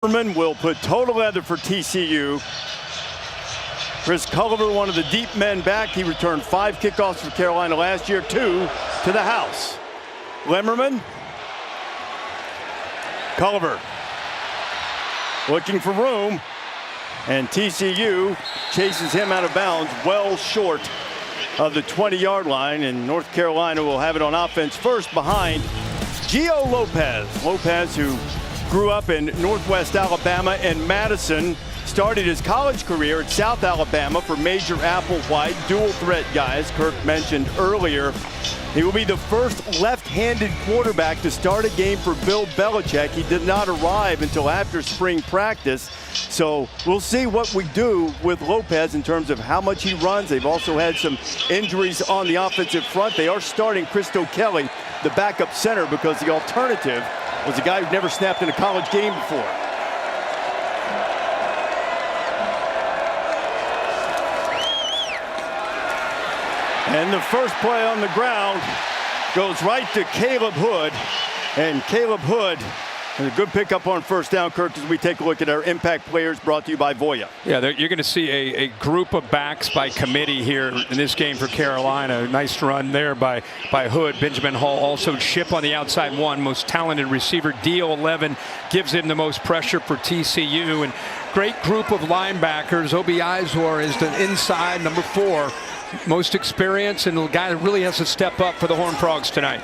Will put total leather for TCU. Chris Culliver, one of the deep men back. He returned 5 kickoffs for Carolina last year, 2 to the house. Lemmerman. Culliver looking for room. And TCU chases him out of bounds, well short of the 20-yard line. And North Carolina will have it on offense first behind Gio Lopez. Lopez, who grew up in Northwest Alabama and Madison, started his college career at South Alabama for Major Applewhite, dual threat guys Kirk mentioned earlier. He will be the first left-handed quarterback to start a game for Bill Belichick. He did not arrive until after spring practice. So we'll see what we do with Lopez in terms of how much he runs. They've also had some injuries on the offensive front. They are starting Christo Kelly, the backup center, because the alternative was a guy who never snapped in a college game before. And the first play on the ground goes right to Caleb Hood. And Caleb Hood, a good pickup on first down, Kirk, as we take a look at our impact players brought to you by Voya. Yeah, you're going to see a group of backs by committee here in this game for Carolina. Nice run there by Hood. Benjamin Hall also Ship on the outside one. Most talented receiver. DO11 gives him the most pressure for TCU. And great group of linebackers. Obi Izor is the inside, number 4. Most experience, and the guy that really has to step up for the Horned Frogs tonight.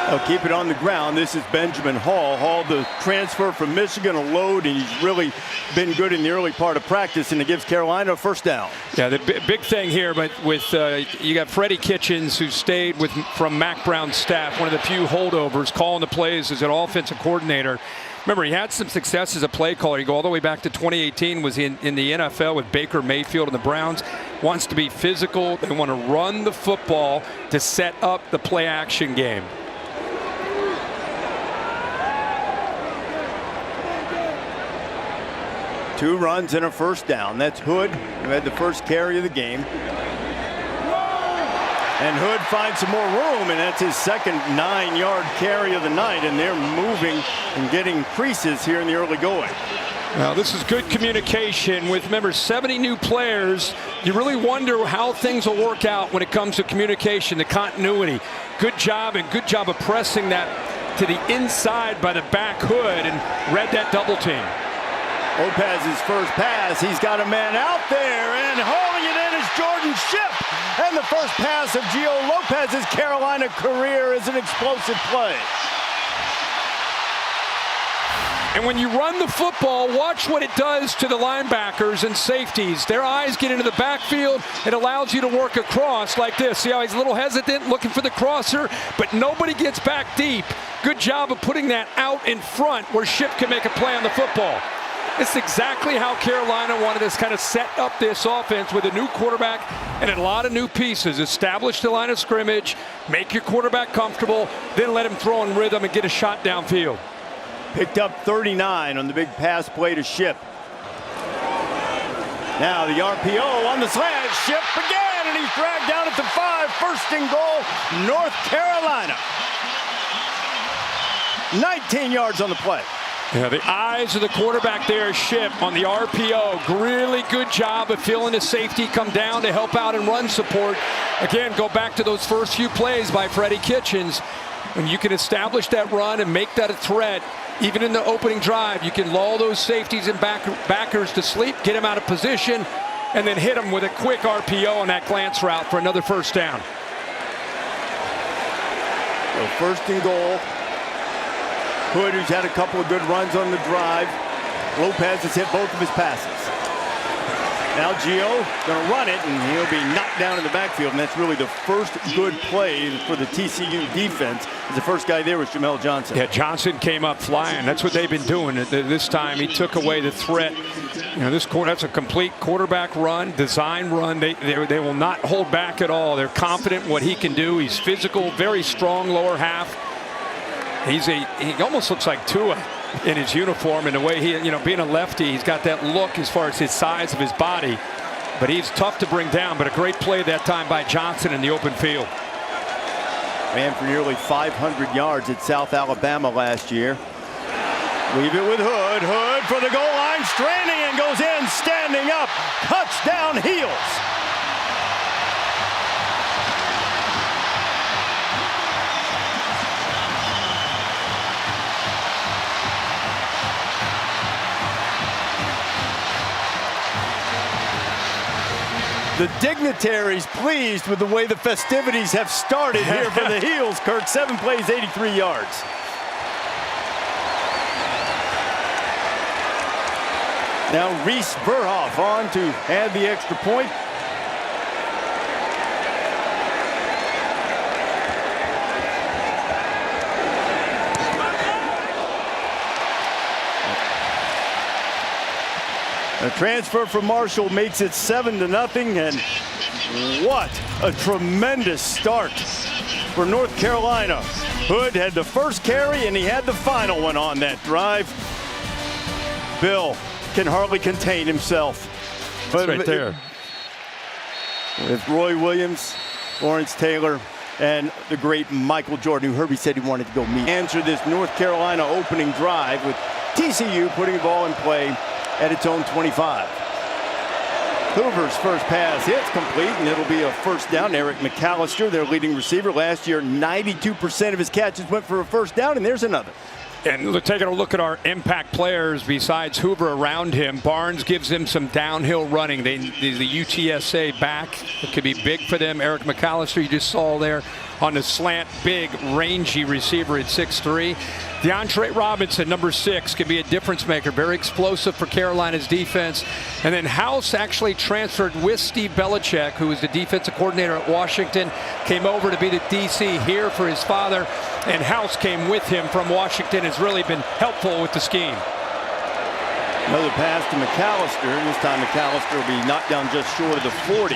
They'll keep it on the ground. This is Benjamin Hall. Hall, the transfer from Michigan, a load, and he's really been good in the early part of practice, and it gives Carolina a first down. Yeah, the big thing here, but with you got Freddie Kitchens, who stayed from Mac Brown's staff, one of the few holdovers, calling the plays as an offensive coordinator. Remember, he had some success as a play caller. You go all the way back to 2018, was in the NFL with Baker Mayfield and the Browns. Wants to be physical. They want to run the football to set up the play action game. Two runs and a first down. That's Hood, who had the first carry of the game. And Hood finds some more room, and that's his second 9-yard carry of the night. And they're moving and getting creases here in the early going. Well, this is good communication with, remember, 70 new players. You really wonder how things will work out when it comes to communication, the continuity. Good job of pressing that to the inside by the back Hood, and read that double team. Lopez's first pass, he's got a man out there, and hauling it in is Jordan Ship. And the first pass of Gio Lopez's Carolina career is an explosive play. And when you run the football, watch what it does to the linebackers and safeties. Their eyes get into the backfield. It allows you to work across like this. See how he's a little hesitant, looking for the crosser, but nobody gets back deep. Good job of putting that out in front where Ship can make a play on the football. It's exactly how Carolina wanted to kind of set up this offense with a new quarterback and a lot of new pieces. Establish the line of scrimmage, make your quarterback comfortable, then let him throw in rhythm and get a shot downfield. Picked up 39 on the big pass play to Ship. Now the RPO on the slant. Ship again, and he's dragged down at the 5. First and goal, North Carolina. 19 yards on the play. Yeah, the eyes of the quarterback there, Ship, on the RPO. Really good job of feeling the safety come down to help out and run support. Again, go back to those first few plays by Freddie Kitchens. When you can establish that run and make that a threat, even in the opening drive, you can lull those safeties and backers to sleep, get them out of position, and then hit them with a quick RPO on that glance route for another first down. So first and goal. Hood, who's had a couple of good runs on the drive. Lopez has hit both of his passes. Now Gio going to run it, and he'll be knocked down in the backfield. And that's really the first good play for the TCU defense. The first guy there was Jamel Johnson. Yeah, Johnson came up flying. That's what they've been doing. This time he took away the threat. You know, that's a complete quarterback run, design run. They will not hold back at all. They're confident in what he can do. He's physical, very strong lower half. He almost looks like Tua in his uniform, and the way he, being a lefty, he's got that look as far as his size of his body. But he's tough to bring down, but a great play that time by Johnson in the open field. Ran for nearly 500 yards at South Alabama last year. Leave it with Hood. Hood for the goal line, straining and goes in, standing up. Touchdown Heels. The dignitaries pleased with the way the festivities have started here for the Heels. Kirk, 7 plays, 83 yards. Now Reese Verhoff on to add the extra point. A transfer from Marshall makes it 7-0, and what a tremendous start for North Carolina. Hood had the first carry and he had the final one on that drive. Bill can hardly contain himself. But right there. With Roy Williams, Lawrence Taylor, and the great Michael Jordan, who Herbie said he wanted to go meet. Answer this North Carolina opening drive with TCU putting the ball in play at its own 25. Hoover's first pass hits complete, and it'll be a first down. Eric McAllister, their leading receiver. Last year, 92% of his catches went for a first down, and there's another. And taking a look at our impact players besides Hoover around him, Barnes gives him some downhill running. The UTSA back, it could be big for them. Eric McAllister, you just saw there on the slant, big, rangy receiver at 6'3". DeAndre Robinson, number 6, can be a difference maker. Very explosive for Carolina's defense. And then House actually transferred with Steve Belichick, who was the defensive coordinator at Washington, came over to be the DC here for his father. And House came with him from Washington, has really been helpful with the scheme. Another pass to McAllister, and this time McAllister will be knocked down just short of the 40.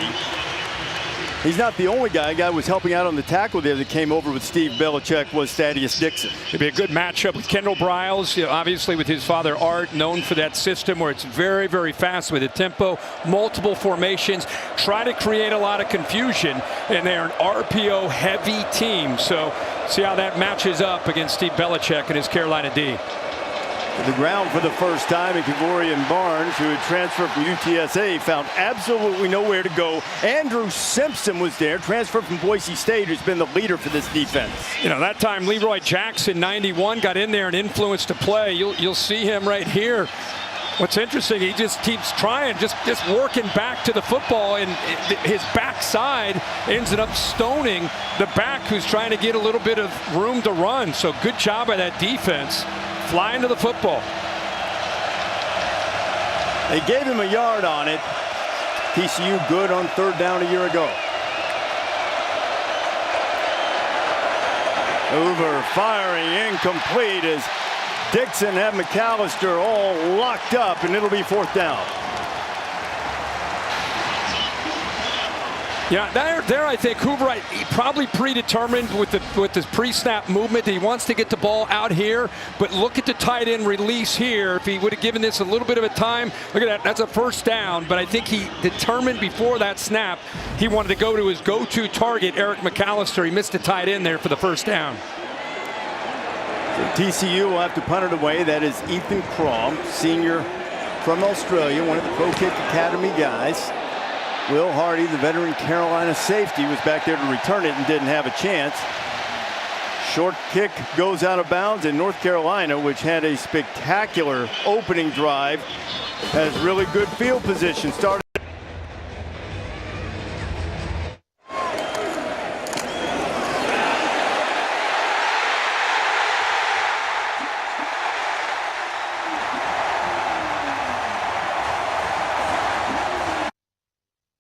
He's not the only guy. A guy was helping out on the tackle there that came over with Steve Belichick was Thaddeus Dixon. It'd be a good matchup with Kendall Briles, obviously with his father Art, known for that system where it's very, very fast with the tempo, multiple formations, try to create a lot of confusion, and they're an RPO-heavy team. So see how that matches up against Steve Belichick and his Carolina D. To the ground for the first time, and Kavorian Barnes, who had transferred from UTSA, found absolutely nowhere to go. Andrew Simpson was there, transferred from Boise State, who's been the leader for this defense. That time Leroy Jackson, 91, got in there and influenced the play. You'll see him right here. What's interesting, he just keeps trying, just working back to the football, and his backside ends up stoning the back who's trying to get a little bit of room to run. So good job by that defense. Flying to the football. They gave him a yard on it. TCU good on third down a year ago. Hoover firing incomplete as Dixon and McAllister all locked up, and it'll be fourth down. Yeah, there I think Hoover he probably predetermined with the pre-snap movement that he wants to get the ball out here, but look at the tight end release here. If he would have given this a little bit of a time, look at that, that's a first down, but I think he determined before that snap he wanted to go to his go-to target, Eric McAllister. He missed the tight end there for the first down. So TCU will have to punt it away. That is Ethan Crom, senior from Australia, one of the Pro Kick Academy guys. Will Hardy, the veteran Carolina safety, was back there to return it and didn't have a chance. Short kick goes out of bounds, and North Carolina, which had a spectacular opening drive, has really good field position. Started.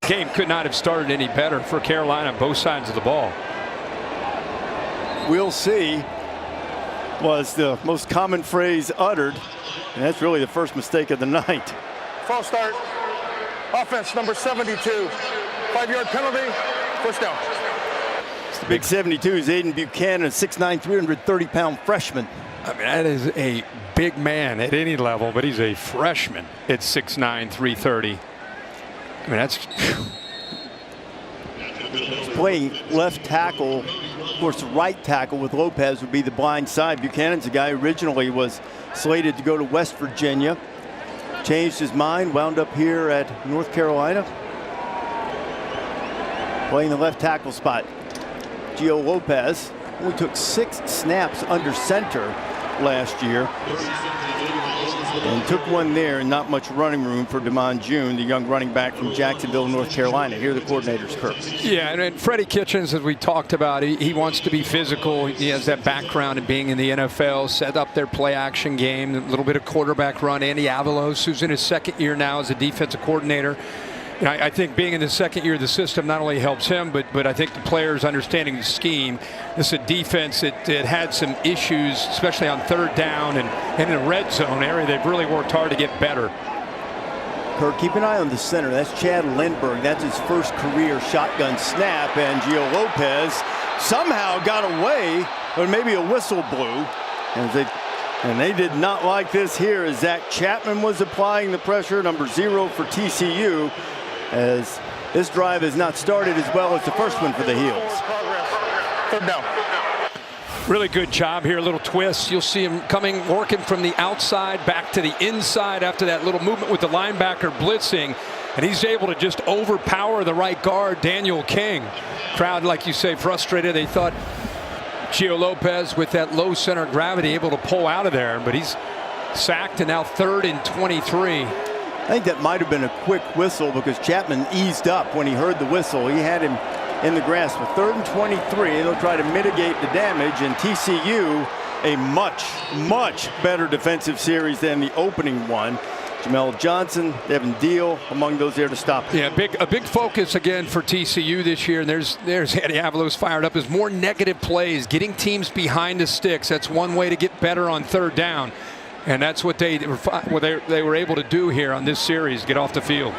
Game could not have started any better for Carolina on both sides of the ball. We'll see was the most common phrase uttered, and that's really the first mistake of the night. False start. Offense number 72. 5-yard penalty. First down. The big 72 is Aiden Buchanan, a 6'9", 330-pound freshman. I mean, that is a big man at any level, but he's a freshman at 6'9", 330. I mean, that's He's playing left tackle course, the right tackle with Lopez would be the blind side. Buchanan's a guy who originally was slated to go to West Virginia. Changed his mind, wound up here at North Carolina, playing the left tackle spot. Gio Lopez only took 6 snaps under center last year and took one there, and not much running room for Damon June, the young running back from Jacksonville, North Carolina. Here are the coordinators, Kirk. Yeah, and Freddie Kitchens, as we talked about, he wants to be physical. He has that background in being in the NFL, set up their play action game, a little bit of quarterback run. Andy Avalos, who's in his second year now as a defensive coordinator. And I think being in the second year of the system not only helps him, but I think the players understanding the scheme. This is a defense that had some issues, especially on third down and in a red zone area. They've really worked hard to get better. Kirk, keep an eye on the center. That's Chad Lindbergh. That's his first career shotgun snap, and Gio Lopez somehow got away, or maybe a whistle blew. And they did not like this here as Zach Chapman was applying the pressure, number 0 for TCU, as this drive has not started as well as the first one for the Heels. Third down. Really good job here, a little twist. You'll see him coming, working from the outside back to the inside after that little movement with the linebacker blitzing. And he's able to just overpower the right guard, Daniel King. Crowd, like you say, frustrated. They thought Gio Lopez with that low center of gravity able to pull out of there, but he's sacked and now 3rd and 23. I think that might have been a quick whistle because Chapman eased up when he heard the whistle. He had him in the grasp. With 3rd and 23, they'll try to mitigate the damage, and TCU a much, much better defensive series than the opening one. Jamel Johnson, Devin Deal among those there to stop. Yeah, a big focus again for TCU this year. And there's Andy Avalos fired up, is more negative plays, getting teams behind the sticks. That's one way to get better on third down. And that's what they were able to do here on this series, get off the field.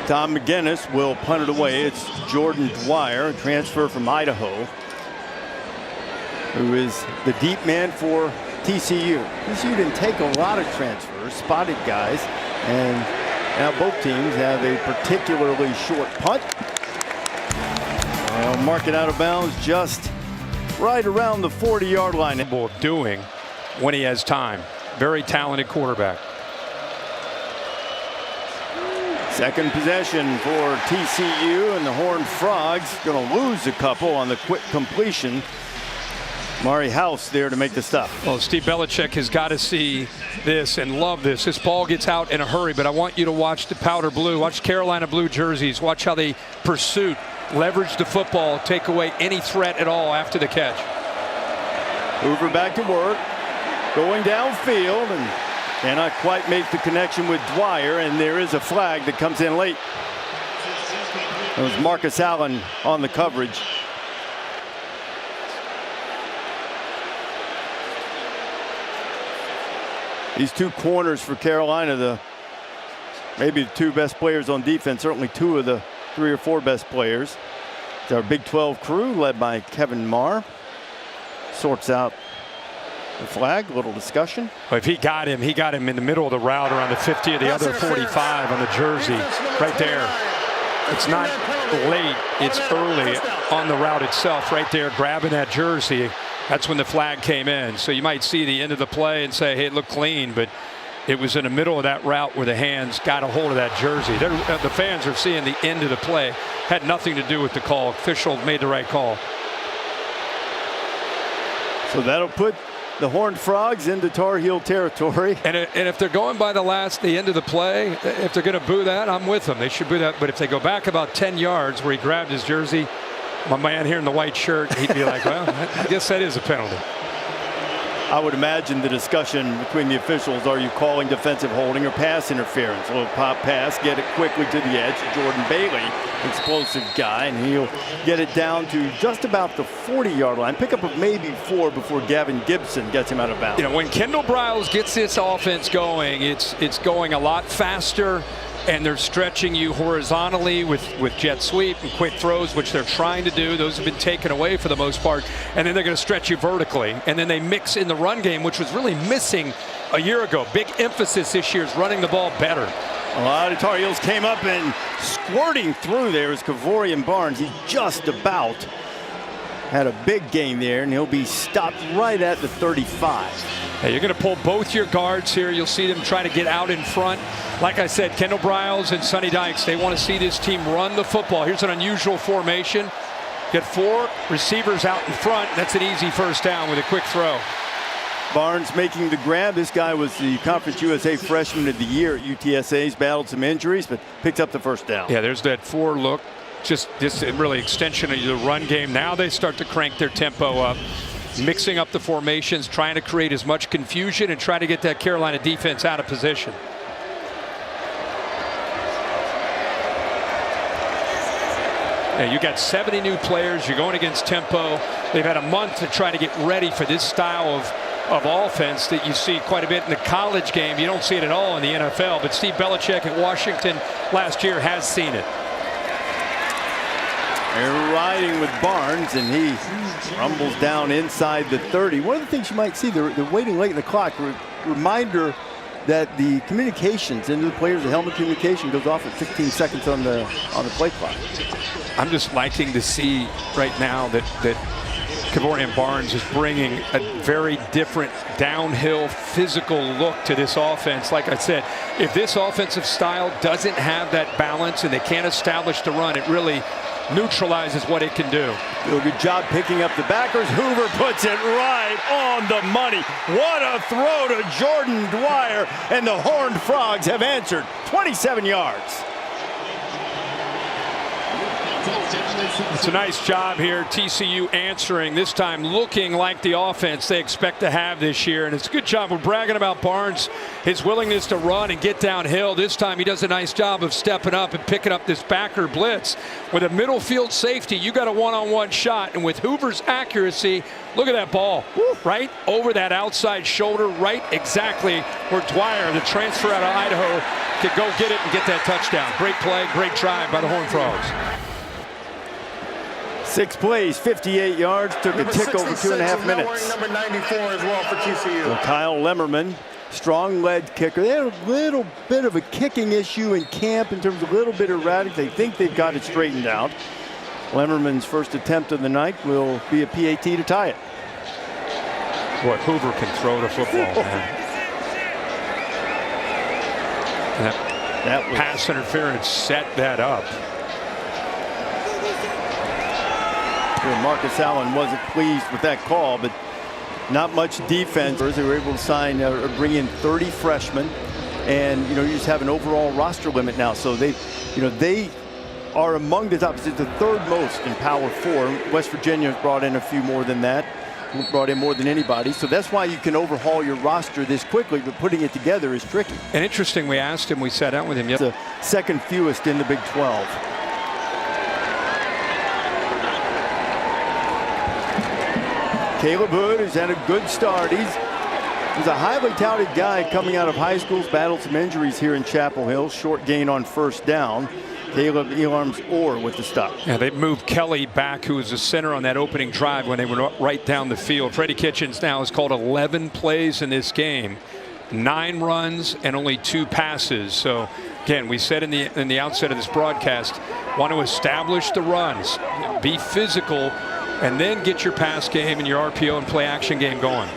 Tom McGinnis will punt it away. It's Jordan Dwyer, transfer from Idaho, who is the deep man for TCU. TCU didn't take a lot of transfers, spotted guys, and now both teams have a particularly short punt. They'll mark it out of bounds just right around the 40-yard line. Doing when he has time. Very talented quarterback. Second possession for TCU, and the Horned Frogs going to lose a couple on the quick completion. Mari House there to make the stop. Well, Steve Belichick has got to see this and love this. This ball gets out in a hurry, but I want you to watch the powder blue. Watch Carolina blue jerseys. Watch how they pursue, leverage the football, take away any threat at all after the catch. Hoover back to work, going downfield, and cannot quite make the connection with Dwyer, and there is a flag that comes in late. It was Marcus Allen on the coverage. These two corners for Carolina, maybe the 2 best players on defense, certainly 2 of the 3 or 4 best players. It's our Big 12 crew led by Kevin Marr. Sorts out the flag, a little discussion. Well, if he got him in the middle of the route around the 50 or the other 45 on the jersey right there. It's not late, it's early on the route itself right there, grabbing that jersey. That's when the flag came in. So you might see the end of the play and say, hey, it looked clean, but it was in the middle of that route where the hands got a hold of that jersey. The fans are seeing the end of the play. Had nothing to do with the call. Official made the right call. So that'll put the Horned Frogs into Tar Heel territory. And if they're going by the end of the play, if they're going to boo that, I'm with them. They should boo that. But if they go back about 10 yards where he grabbed his jersey, my man here in the white shirt, he'd be like, well, I guess that is a penalty. I would imagine the discussion between the officials, are you calling defensive holding or pass interference? A little pop pass, get it quickly to the edge. Jordan Bailey, explosive guy, and he'll get it down to just about the 40-yard line. Pick up of maybe 4 before Gavin Gibson gets him out of bounds. You know, when Kendall Briles gets this offense going, it's going a lot faster. And they're stretching you horizontally with jet sweep and quick throws, which they're trying to do. Those have been taken away for the most part. And then they're going to stretch you vertically. And then they mix in the run game, which was really missing a year ago. Big emphasis this year is running the ball better. A lot of Tar Heels came up and squirting through there is Kavorian Barnes. He just about had a big gain there, and he'll be stopped right at the 35. Hey, you're going to pull both your guards here. You'll see them try to get out in front. Like I said, Kendall Briles and Sonny Dykes, they want to see this team run the football. Here's an unusual formation. Get 4 receivers out in front. That's an easy first down with a quick throw. Barnes making the grab. This guy was the Conference USA Freshman of the Year at UTSA. He's battled some injuries, but picked up the first down. Yeah, there's that 4 look. Just really extension of the run game. Now they start to crank their tempo up, mixing up the formations, trying to create as much confusion and try to get that Carolina defense out of position. Yeah, you got 70 new players. You're going against tempo. They've had a month to try to get ready for this style of offense that you see quite a bit in the college game. You don't see it at all in the NFL, but Steve Belichick at Washington last year has seen it. They're riding with Barnes, and he rumbles down inside the 30. One of the things you might see, they're waiting late in the clock. Reminder that the communications into the players, the helmet communication goes off at 15 seconds on the play clock. I'm just liking to see right now that Kavorian Barnes is bringing a very different downhill physical look to this offense. Like I said, if this offensive style doesn't have that balance and they can't establish the run, it really neutralizes what it can do. Do a good job picking up the backers. Hoover puts it right on the money. What a throw to Jordan Dwyer, and the Horned Frogs have answered. 27 yards. It's a nice job here. TCU answering, this time looking like the offense they expect to have this year. And it's a good job. We're bragging about Barnes, his willingness to run and get downhill. This time he does a nice job of stepping up and picking up this backer blitz. With a middle field safety, you got a one-on-one shot. And with Hoover's accuracy, look at that ball. Right over that outside shoulder, right exactly where Dwyer, the transfer out of Idaho, could go get it and get that touchdown. Great play, great drive by the Horned Frogs. 6 plays, 58 yards, took a tick over 2.5 minutes. Number 94 as well for TCU. So Kyle Lemmerman, strong lead kicker. They had a little bit of a kicking issue in camp in terms of a little bit erratic. They think they've got it straightened out. Lemmerman's first attempt of the night will be a PAT to tie it. Boy, Hoover can throw the football, man. That pass interference set that up. Marcus Allen wasn't pleased with that call, but not much defense. They were able to sign or bring in 30 freshmen, and you just have an overall roster limit now. So they are among the top. It's the 3rd most in Power 4. West Virginia has brought in a few more than that. Brought in more than anybody. So that's why you can overhaul your roster this quickly, but putting it together is tricky. And interesting, we asked him, we sat down with him yesterday. The 2nd fewest in the Big 12. Caleb Hood has had a good start. He's a highly touted guy coming out of high school. He's battled some injuries here in Chapel Hill. Short gain on first down. Caleb Elarms Orr with the stop. Yeah, they moved Kelly back, who was the center on that opening drive when they were right down the field. Freddie Kitchens now has called 11 plays in this game, 9 runs and only 2 passes. So again, we said in the outset of this broadcast, want to establish the runs, be physical, and then get your pass game and your RPO and play action game going.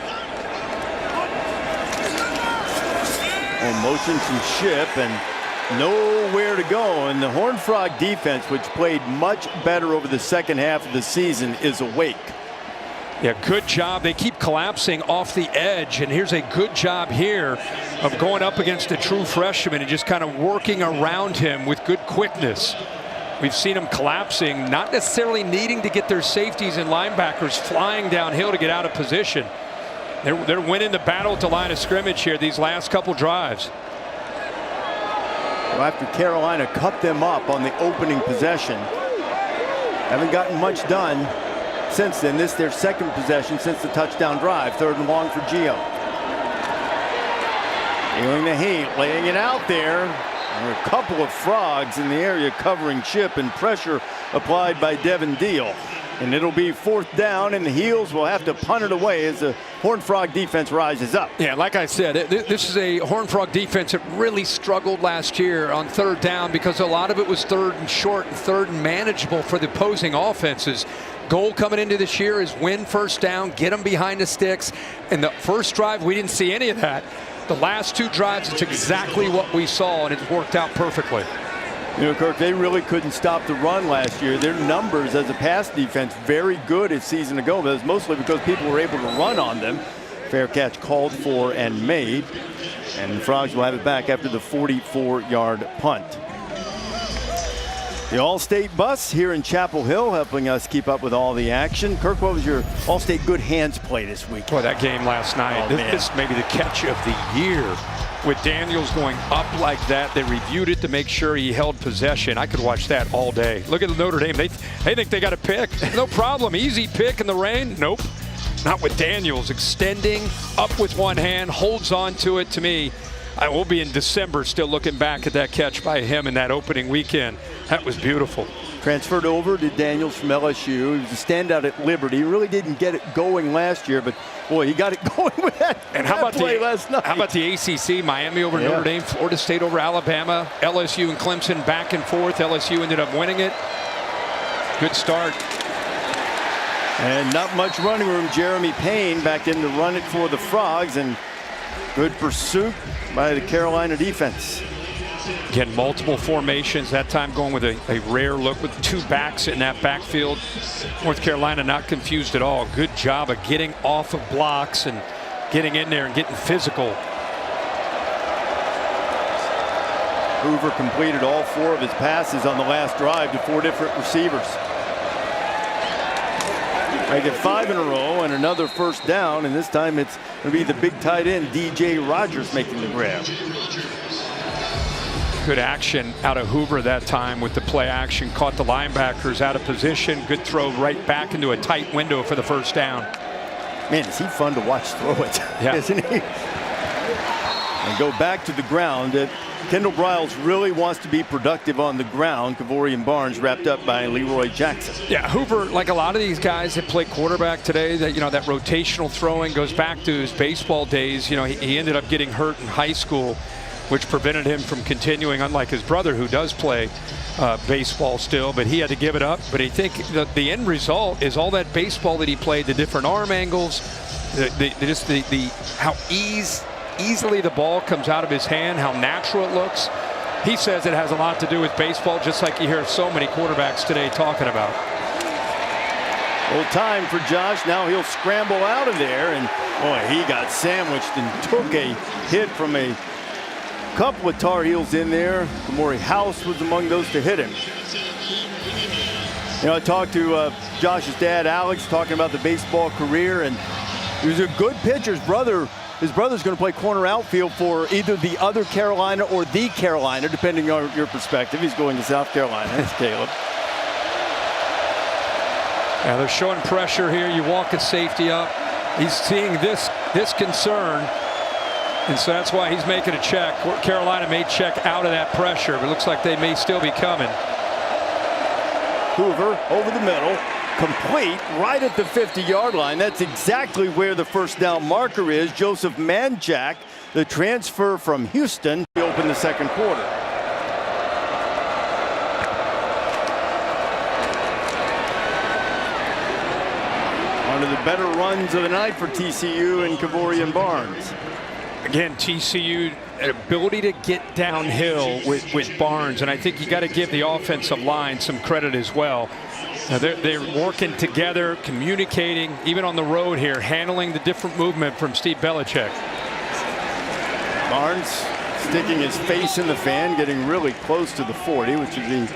On motion from Ship and nowhere to go. And the Horned Frog defense, which played much better over the second half of the season, is awake. Yeah, good job. They keep collapsing off the edge, and here's a good job here of going up against a true freshman and just kind of working around him with good quickness. We've seen them collapsing, not necessarily needing to get their safeties and linebackers flying downhill to get out of position. They're winning the battle at the line of scrimmage here these last couple drives. Well, after Carolina cut them up on the opening possession, haven't gotten much done since then. This is their 2nd possession since the touchdown drive. 3rd and long for Gio. Feeling the heat, laying it out there. There are a couple of frogs in the area covering Chip, and pressure applied by Devin Deal. And it'll be 4th down, and the Heels will have to punt it away as the Horned Frog defense rises up. Yeah, like I said, this is a Horned Frog defense that really struggled last year on third down because a lot of it was third and short and third and manageable for the opposing offenses. Goal coming into this year is win first down, get them behind the sticks. And the first drive, we didn't see any of that. The last 2 drives, it's exactly what we saw, and it's worked out perfectly. You know, Kirk, they really couldn't stop the run last year. Their numbers as a pass defense very good a season ago, but it's mostly because people were able to run on them. Fair catch called for and made. And the Frogs will have it back after the 44-yard punt. The All-State bus here in Chapel Hill helping us keep up with all the action. Kirk, what was your All-State good hands play this week? Boy, that game last night, this may be the catch of the year. With Daniels going up like that, they reviewed it to make sure he held possession. I could watch that all day. Look at Notre Dame. They think they got a pick. No problem. Easy pick in the rain. Nope. Not with Daniels. Extending up with one hand, holds on to it. To me, I will be in December still looking back at that catch by him in that opening weekend. That was beautiful. Transferred over to Daniels from LSU. He was a standout at Liberty. He really didn't get it going last year, but boy, he got it going with that, and how about play last night. How about the ACC? Miami over Notre Dame, Florida State over Alabama, LSU and Clemson back and forth. LSU ended up winning it. Good start. And not much running room. Jeremy Payne back in to run it for the Frogs, and good pursuit by the Carolina defense. Again, multiple formations, that time going with a rare look with 2 backs in that backfield. North Carolina not confused at all. Good job of getting off of blocks and getting in there and getting physical. Hoover completed all 4 of his passes on the last drive to 4 different receivers. Make it 5 in a row and another first down, and this time it's going to be the big tight end, DJ Rogers, making the grab. Good action out of Hoover that time with the play action. Caught the linebackers out of position. Good throw right back into a tight window for the first down. Man, is he fun to watch throw it, yeah. Isn't he? And go back to the ground. Kendall Briles really wants to be productive on the ground. Kavorian Barnes wrapped up by Leroy Jackson. Yeah, Hoover, like a lot of these guys that play quarterback today, that that rotational throwing goes back to his baseball days. He ended up getting hurt in high school, which prevented him from continuing, unlike his brother who does play baseball still, but he had to give it up. But I think the end result is all that baseball that he played, the different arm angles, how easily the ball comes out of his hand, how natural it looks. He says it has a lot to do with baseball, just like you hear so many quarterbacks today talking about. Well, time for Josh. Now he'll scramble out of there, and boy, he got sandwiched and took a hit from a couple of Tar Heels in there. Kamori House was among those to hit him. I talked to Josh's dad, Alex, talking about the baseball career, and he was a good pitcher. His brother's going to play corner outfield for either the other Carolina or the Carolina, depending on your perspective. He's going to South Carolina. That's Caleb. Yeah, they're showing pressure here. You walk a safety up. He's seeing this concern. And so that's why he's making a check. Carolina may check out of that pressure, but it looks like they may still be coming. Hoover over the middle, complete right at the 50-yard line. That's exactly where the first down marker is. Joseph Manjack, the transfer from Houston, to open the second quarter. One of the better runs of the night for TCU and Kavorian Barnes. Again, TCU, an ability to get downhill with Barnes, and I think you got to give the offensive line some credit as well. They're working together, communicating, even on the road here, handling the different movement from Steve Belichick. Barnes sticking his face in the fan, getting really close to the 40, which is the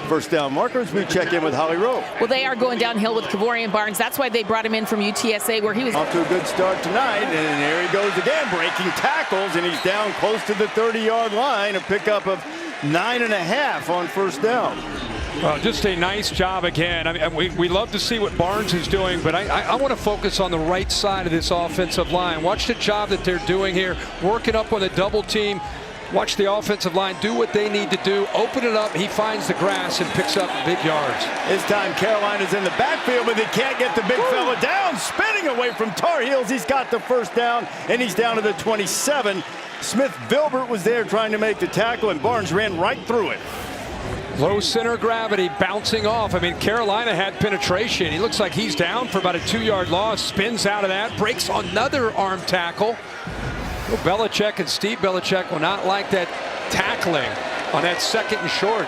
first down marker as we check in with Holly Rowe. Well, they are going downhill with Kavorian Barnes. That's why they brought him in from UTSA, where he was off to a good start tonight, and there he goes again, breaking tackles, and he's down close to the 30-yard line, a pickup of 9.5 on first down. Well, just a nice job again. I mean, we love to see what Barnes is doing, but I want to focus on the right side of this offensive line. Watch the job that they're doing here, working up on a double team. Watch the offensive line do what they need to do. Open it up. He finds the grass and picks up big yards. This time Carolina's in the backfield, but they can't get the big fella down. Spinning away from Tar Heels. He's got the first down, and he's down to the 27. Smith-Vilbert was there trying to make the tackle, and Barnes ran right through it. Low center of gravity, bouncing off. I mean, Carolina had penetration. He looks like he's down for about a 2-yard loss. Spins out of that, breaks another arm tackle. Well, Belichick and Steve Belichick will not like that tackling on that second and short.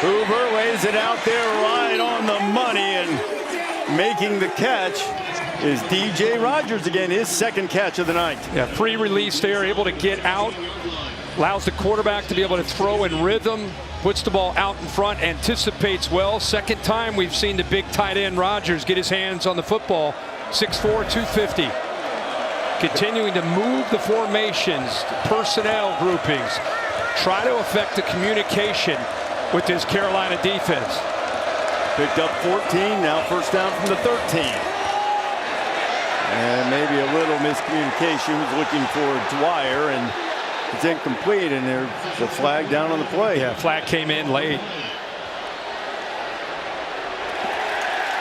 Hoover lays it out there right on the money, and making the catch is DJ Rogers again, his second catch of the night. Yeah, free release there, able to get out, allows the quarterback to be able to throw in rhythm, puts the ball out in front, anticipates well. Second time we've seen the big tight end Rogers get his hands on the football. 6'4", 250. Continuing to move the formations, personnel groupings, try to affect the communication with this Carolina defense. Picked up 14, now first down from the 13. And maybe a little miscommunication. Was looking for Dwyer, and it's incomplete, and there's a flag down on the play. Yeah, flag came in late.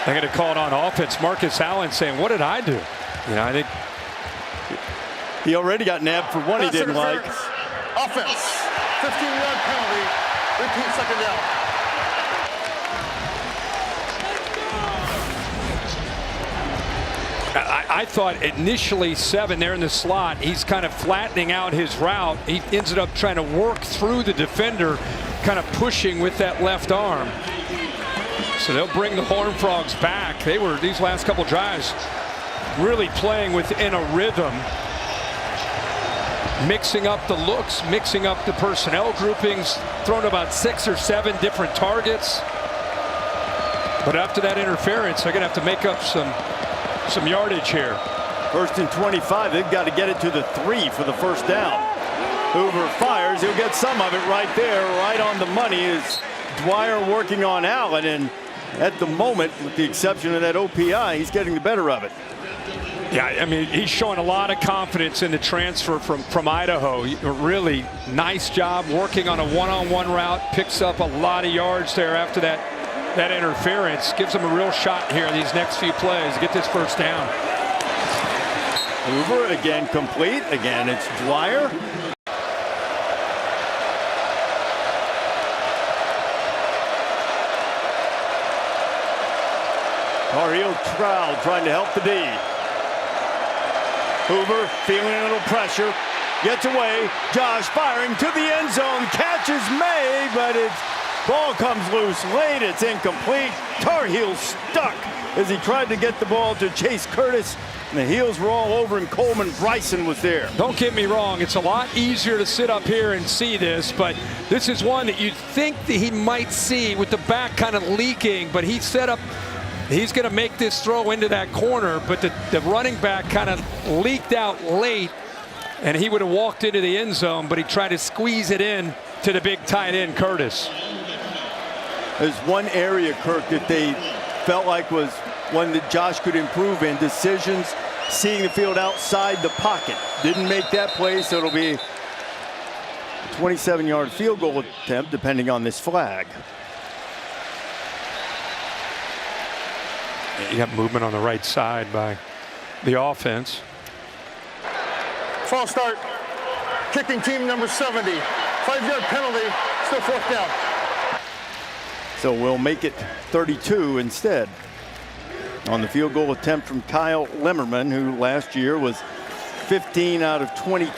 They're going to call it on offense. Marcus Allen saying, what did I do? You know, I think he already got nabbed for one he didn't like. Offense, 15-yard penalty, repeat second down. I thought initially 7 there in the slot. He's kind of flattening out his route. He ended up trying to work through the defender, kind of pushing with that left arm. So they'll bring the Horned Frogs back. They were, these last couple drives, really playing within a rhythm, mixing up the looks, mixing up the personnel groupings, thrown about 6 or 7 different targets. But after that interference, they're going to have to make up some yardage here. First and 25. They've got to get it to the 3 for the first down. Hoover fires. He'll get some of it right there, right on the money. Is Dwyer working on Allen, and at the moment, with the exception of that OPI, he's getting the better of it. Yeah, I mean, he's showing a lot of confidence in the transfer from Idaho. A really nice job working on a one-on-one route. Picks up a lot of yards there after that interference. Gives him a real shot here in these next few plays to get this first down. Hoover again complete. Again, it's Dwyer. Tar Heel Trout trying to help the D. Hoover feeling a little pressure. Gets away. Josh firing to the end zone. Catch is made, but it's ball comes loose late. It's incomplete. Tar Heels stuck as he tried to get the ball to Chase Curtis. And the Heels were all over, and Coleman Bryson was there. Don't get me wrong. It's a lot easier to sit up here and see this, but this is one that you'd think that he might see with the back kind of leaking, but he set up. He's going to make this throw into that corner, but the running back kind of leaked out late, and he would have walked into the end zone, but he tried to squeeze it in to the big tight end, Curtis. There's one area, Kirk, that they felt like was one that Josh could improve in. Decisions, seeing the field outside the pocket. Didn't make that play, so it'll be a 27-yard field goal attempt, depending on this flag. You got movement on the right side by the offense. False start. Kicking team number 70. 5-yard penalty. Still fourth down. So we'll make it 32 instead. On the field goal attempt from Kyle Lemmerman, who last year was 15 out of 22.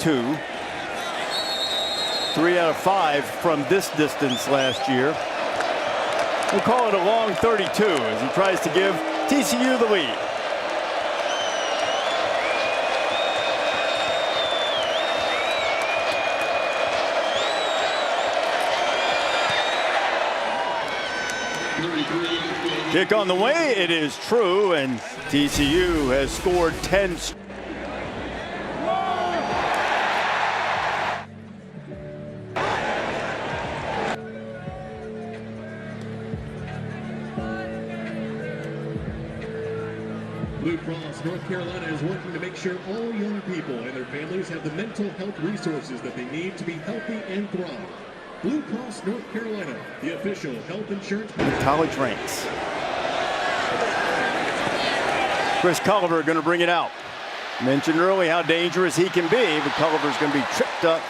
3 out of 5 from this distance last year. We'll call it a long 32 as he tries to give TCU the lead. Kick on the way, it is true, and TCU has scored 10. Blue Cross North Carolina is working to make sure all young people and their families have the mental health resources that they need to be healthy and thrive. Blue Cross North Carolina, the official health insurance. College ranks. Chris Culliver going to bring it out. Mentioned early how dangerous he can be, but Culliver's going to be tripped up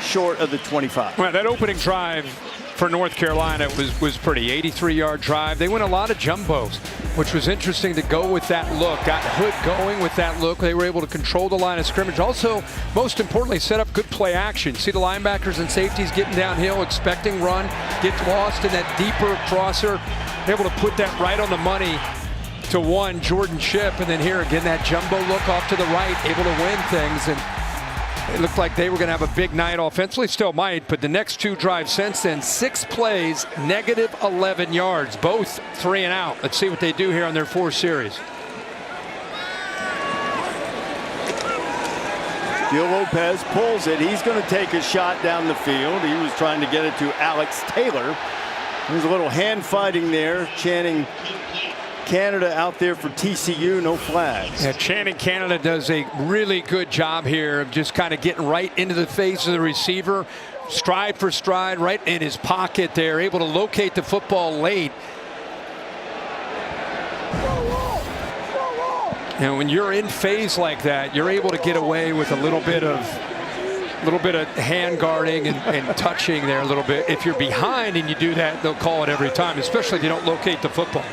short of the 25. Well, that opening drive for North Carolina was pretty. 83-yard drive. They went a lot of jumbos, which was interesting to go with that look. Got Hood going with that look. They were able to control the line of scrimmage. Also, most importantly, set up good play action. See the linebackers and safeties getting downhill, expecting run, get lost in that deeper crosser. Able to put that right on the money to one, Jordan Shipp, and then here again that jumbo look off to the right, able to win things, and it looked like they were going to have a big night offensively, still might, but the next two drives since then, 6 plays, negative 11 yards, both 3 and out. Let's see what they do here on their 4 series. Gil Lopez pulls it. He's going to take a shot down the field. He was trying to get it to Alex Taylor. There's a little hand fighting there, chanting Canada out there for TCU, no flags. Yeah, Channing Canada does a really good job here of just kind of getting right into the face of the receiver, stride for stride, right in his pocket there, able to locate the football late. And when you're in phase like that, you're able to get away with a little bit of hand guarding and touching there a little bit. If you're behind and you do that, they'll call it every time, especially if you don't locate the football.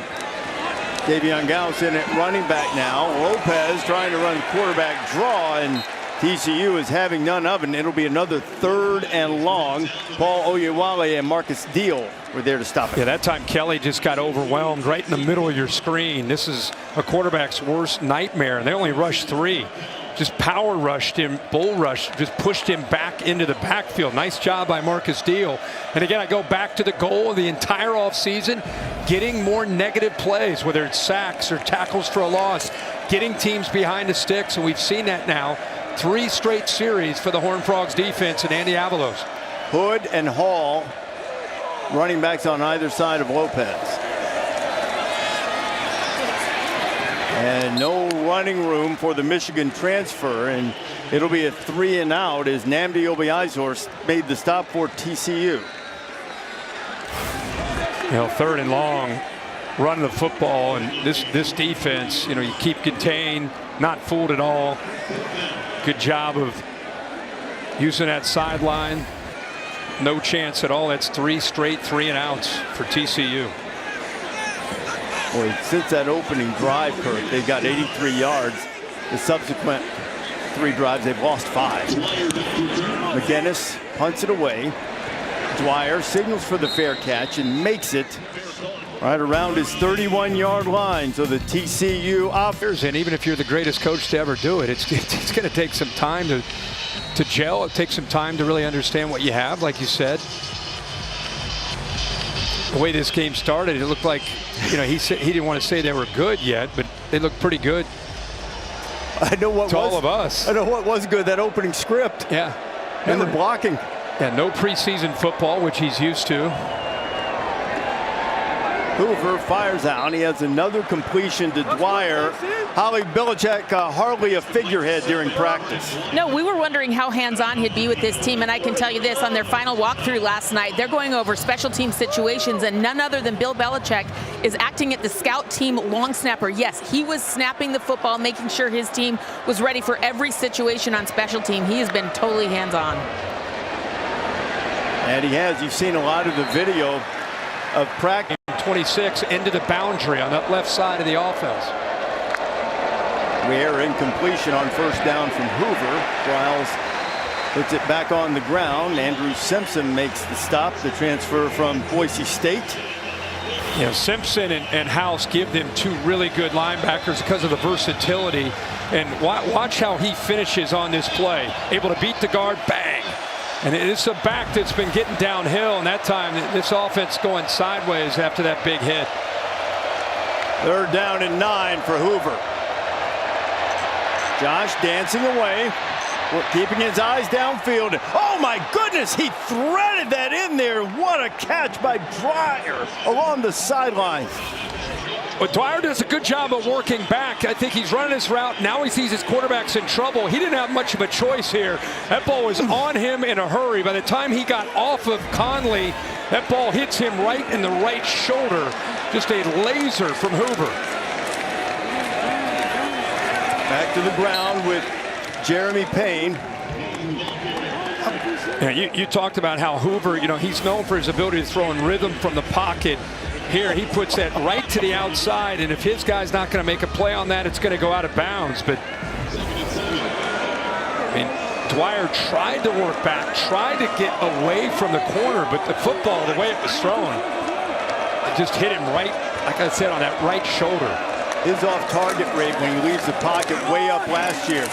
Davion Gauss in at running back now. Lopez trying to run quarterback draw, and TCU is having none of it. It'll be another 3rd and long. Paul Oyewale and Marcus Deal were there to stop it. Yeah, that time Kelly just got overwhelmed right in the middle of your screen. This is a quarterback's worst nightmare, and they only rushed 3. Just power rushed him, bull rushed, just pushed him back into the backfield. Nice job by Marcus Deal. And again, I go back to the goal of the entire offseason, getting more negative plays, whether it's sacks or tackles for a loss, getting teams behind the sticks, and we've seen that now. 3 straight series for the Horned Frogs defense and Andy Avalos. Hood and Hall, running backs on either side of Lopez. And no running room for the Michigan transfer, and it'll be a 3 and out as Nnamdi Obiazor made the stop for TCU. You know, 3rd and long, run the football, and this defense, you know, you keep contained, not fooled at all. Good job of using that sideline. No chance at all. That's 3 straight 3 and outs for TCU. Boy, since that opening drive, Kirk, they've got 83 yards. The subsequent 3 drives, they've lost 5. McGinnis punts it away. Dwyer signals for the fair catch and makes it right around his 31-yard line. So the TCU offers. And even if you're the greatest coach to ever do it, it's going to take some time to gel. It takes some time to really understand what you have, like you said. The way this game started, it looked like, you know, he didn't want to say they were good yet, but they looked pretty good. I know what to all of us. I know what was good, that opening script. Yeah. And the blocking. Yeah, no preseason football, which he's used to. Hoover fires out. He has another completion to Dwyer. Holly Belichick, hardly a figurehead during practice. No, we were wondering how hands-on he'd be with this team, and I can tell you this, on their final walkthrough last night, they're going over special team situations, and none other than Bill Belichick is acting at the scout team long snapper. Yes, he was snapping the football, making sure his team was ready for every situation on special team. He has been totally hands-on. And he has. You've seen a lot of the video of practice. 26 into the boundary on that left side of the offense. Rare incompletion on 1st down from Hoover. Riles puts it back on the ground. Andrew Simpson makes the stop, the transfer from Boise State. You know, Simpson and House give them 2 really good linebackers because of the versatility. And watch how he finishes on this play. Able to beat the guard, bang. And it's a back that's been getting downhill, and that time this offense going sideways after that big hit. 3rd down and 9 for Hoover. Josh dancing away, keeping his eyes downfield. Oh my goodness, he threaded that in there. What a catch by Dwyer along the sidelines. But Dwyer does a good job of working back. I think he's running his route. Now he sees his quarterback's in trouble. He didn't have much of a choice here. That ball was on him in a hurry. By the time he got off of Conley, that ball hits him right in the right shoulder. Just a laser from Hoover. Back to the ground with Jeremy Payne. Yeah, you talked about how Hoover, he's known for his ability to throw in rhythm from the pocket. Here, he puts that right to the outside, and if his guy's not going to make a play on that, it's going to go out of bounds. But, I mean, Dwyer tried to work back, tried to get away from the corner, but the football, the way it was thrown, it just hit him right, like I said, on that right shoulder. His off-target rate when he leaves the pocket way up last year.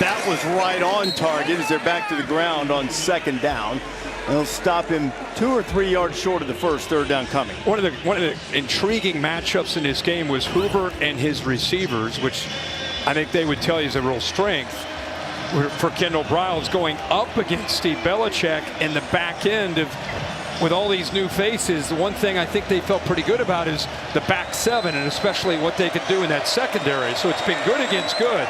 That was right on target as they're back to the ground on second down. They'll stop him 2 or 3 yards short of the first third down coming. One of the intriguing matchups in this game was Hoover and his receivers, which I think they would tell you is a real strength for Kendall Briles, going up against Steve Belichick in the back end of, with all these new faces. The one thing I think they felt pretty good about is the back seven, and especially what they could do in that secondary. So it's been good against good.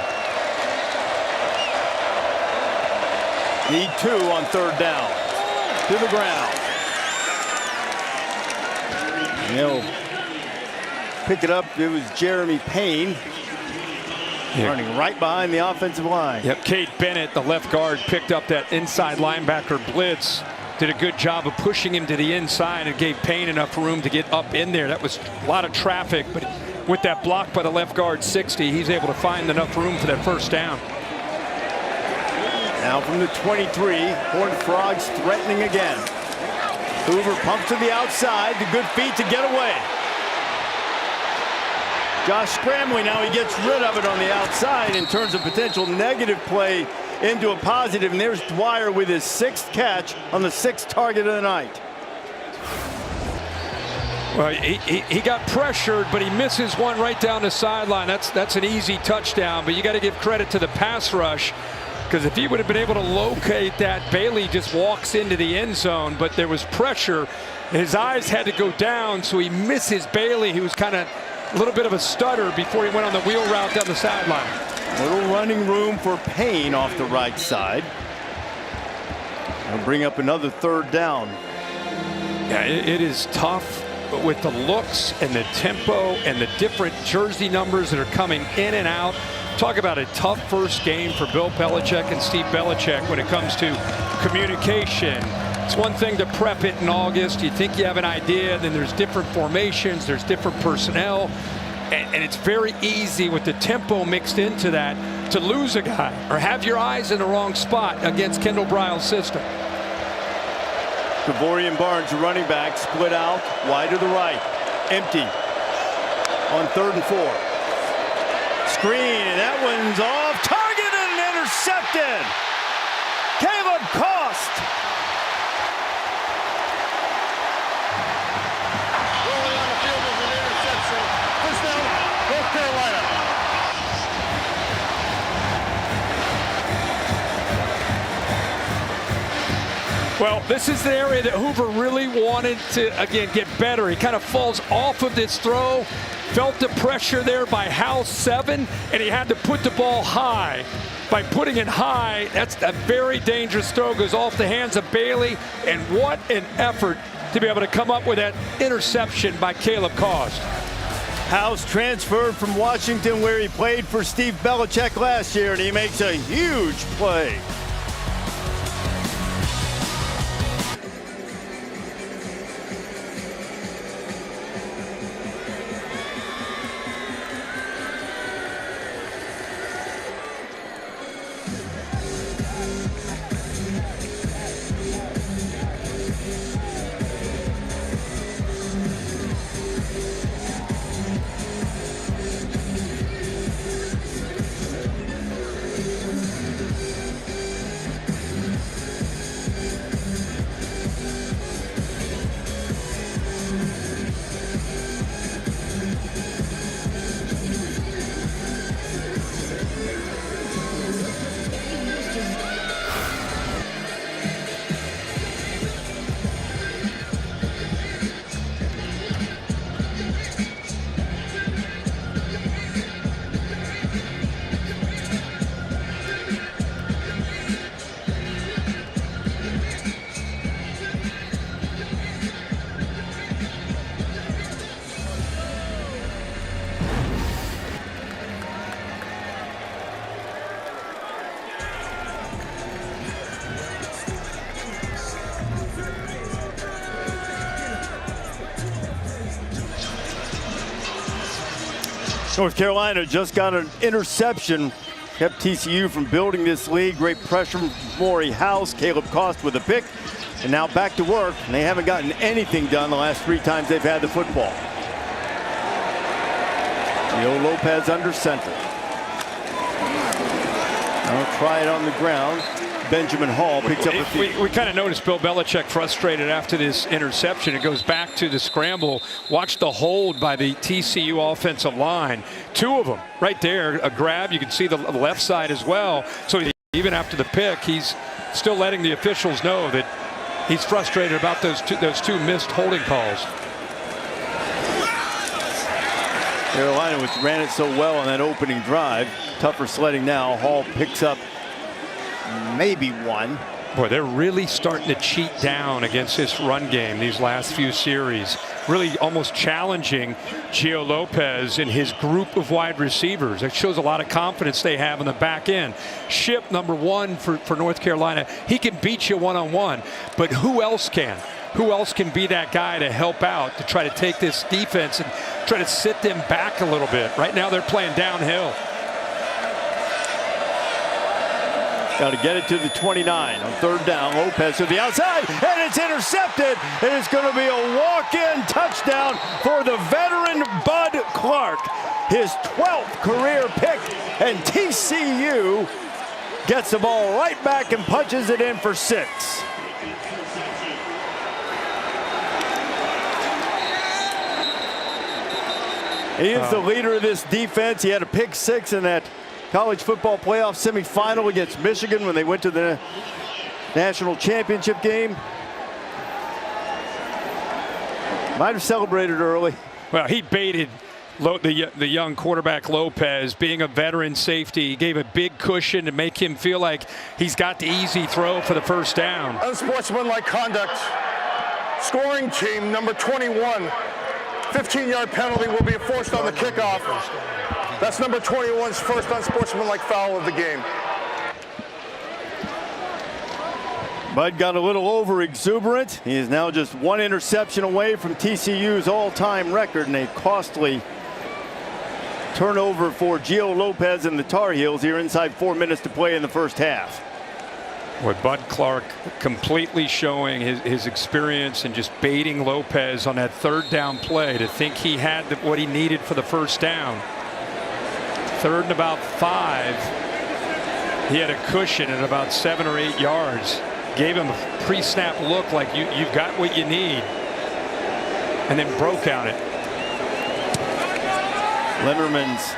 Need 2 on third down. To the ground. And they'll pick it up. It was Jeremy Payne running right behind the offensive line. Yep, Cade Bennett, the left guard, picked up that inside linebacker blitz. Did a good job of pushing him to the inside and gave Payne enough room to get up in there. That was a lot of traffic, but with that block by the left guard 60, he's able to find enough room for that first down. Now from the 23, Horned Frogs threatening again. Hoover pumps to the outside, the good feet to get away. Josh scrambling now, he gets rid of it on the outside and turns a potential negative play into a positive. And there's Dwyer with his 6th catch on the 6th target of the night. Well, he got pressured, but he misses one right down the sideline. That's an easy touchdown, but you got to give credit to the pass rush. Because if he would have been able to locate that, Bailey just walks into the end zone, but there was pressure. His eyes had to go down, so he misses Bailey, who was kind of a little bit of a stutter before he went on the wheel route down the sideline. Little running room for Payne off the right side. They'll bring up another third down. Yeah, it is tough, but with the looks and the tempo and the different jersey numbers that are coming in and out. Talk about a tough first game for Bill Belichick and Steve Belichick when it comes to communication. It's one thing to prep it in August. You think you have an idea, then there's different formations, there's different personnel, and it's very easy with the tempo mixed into that to lose a guy or have your eyes in the wrong spot against Kendall Briles' system. Kavorian Barnes, the running back, split out wide to the right, empty on 3rd and 4. Screen, and that one's off target and intercepted. Caleb Cost. Rolling on the field is an interception. First down, North Carolina. Well, this is the area that Hoover really wanted to, again, get better. He kind of falls off of this throw. Felt the pressure there by House 7, and he had to put the ball high. By putting it high, that's a very dangerous throw. Goes off the hands of Bailey, and what an effort to be able to come up with that interception by Caleb Cost. House transferred from Washington, where he played for Steve Belichick last year, and he makes a huge play. North Carolina just got an interception, kept TCU from building this lead. Great pressure from Maury House, Caleb Cost with a pick, and now back to work. And they haven't gotten anything done the last 3 times they've had the football. Gio Lopez under center. Now try it on the ground. Benjamin Hall picks up a feed. We kind of noticed Bill Belichick frustrated after this interception. It goes back to the scramble. Watch the hold by the TCU offensive line. 2 of them right there. A grab. You can see the left side as well. So even after the pick, he's still letting the officials know that he's frustrated about those two missed holding calls. Carolina, which ran it so well on that opening drive. Tougher sledding now. Hall picks up maybe 1. Boy, they're really starting to cheat down against this run game these last few series. Really almost challenging Gio Lopez and his group of wide receivers. That shows a lot of confidence they have in the back end. Ship, number 1 for North Carolina. He can beat you one-on-one, but who else can? Who else can be that guy to help out, to try to take this defense and try to sit them back a little bit? Right now they're playing downhill. Got to get it to the 29 on 3rd down. Lopez to the outside, and it's intercepted. And it's going to be a walk-in touchdown for the veteran Bud Clark. His 12th career pick, and TCU gets the ball right back and punches it in for 6. He is the leader of this defense. He had a pick 6 in that college football playoff semifinal against Michigan when they went to the national championship game. Might have celebrated early. Well, he baited the young quarterback Lopez, being a veteran safety. He gave a big cushion to make him feel like he's got the easy throw for the 1st down. Unsportsmanlike conduct. Scoring team number 21. 15-yard penalty will be enforced on the kickoff. That's number 21's first unsportsmanlike foul of the game. Bud got a little over exuberant. He is now just 1 interception away from TCU's all-time record, and a costly turnover for Gio Lopez and the Tar Heels here inside 4 minutes to play in the 1st half. With Bud Clark completely showing his experience and just baiting Lopez on that 3rd down play to think he had what he needed for the 1st down. 3rd and about 5. He had a cushion at about 7 or 8 yards. Gave him a pre-snap look like you've got what you need, and then broke out it. Lemmerman's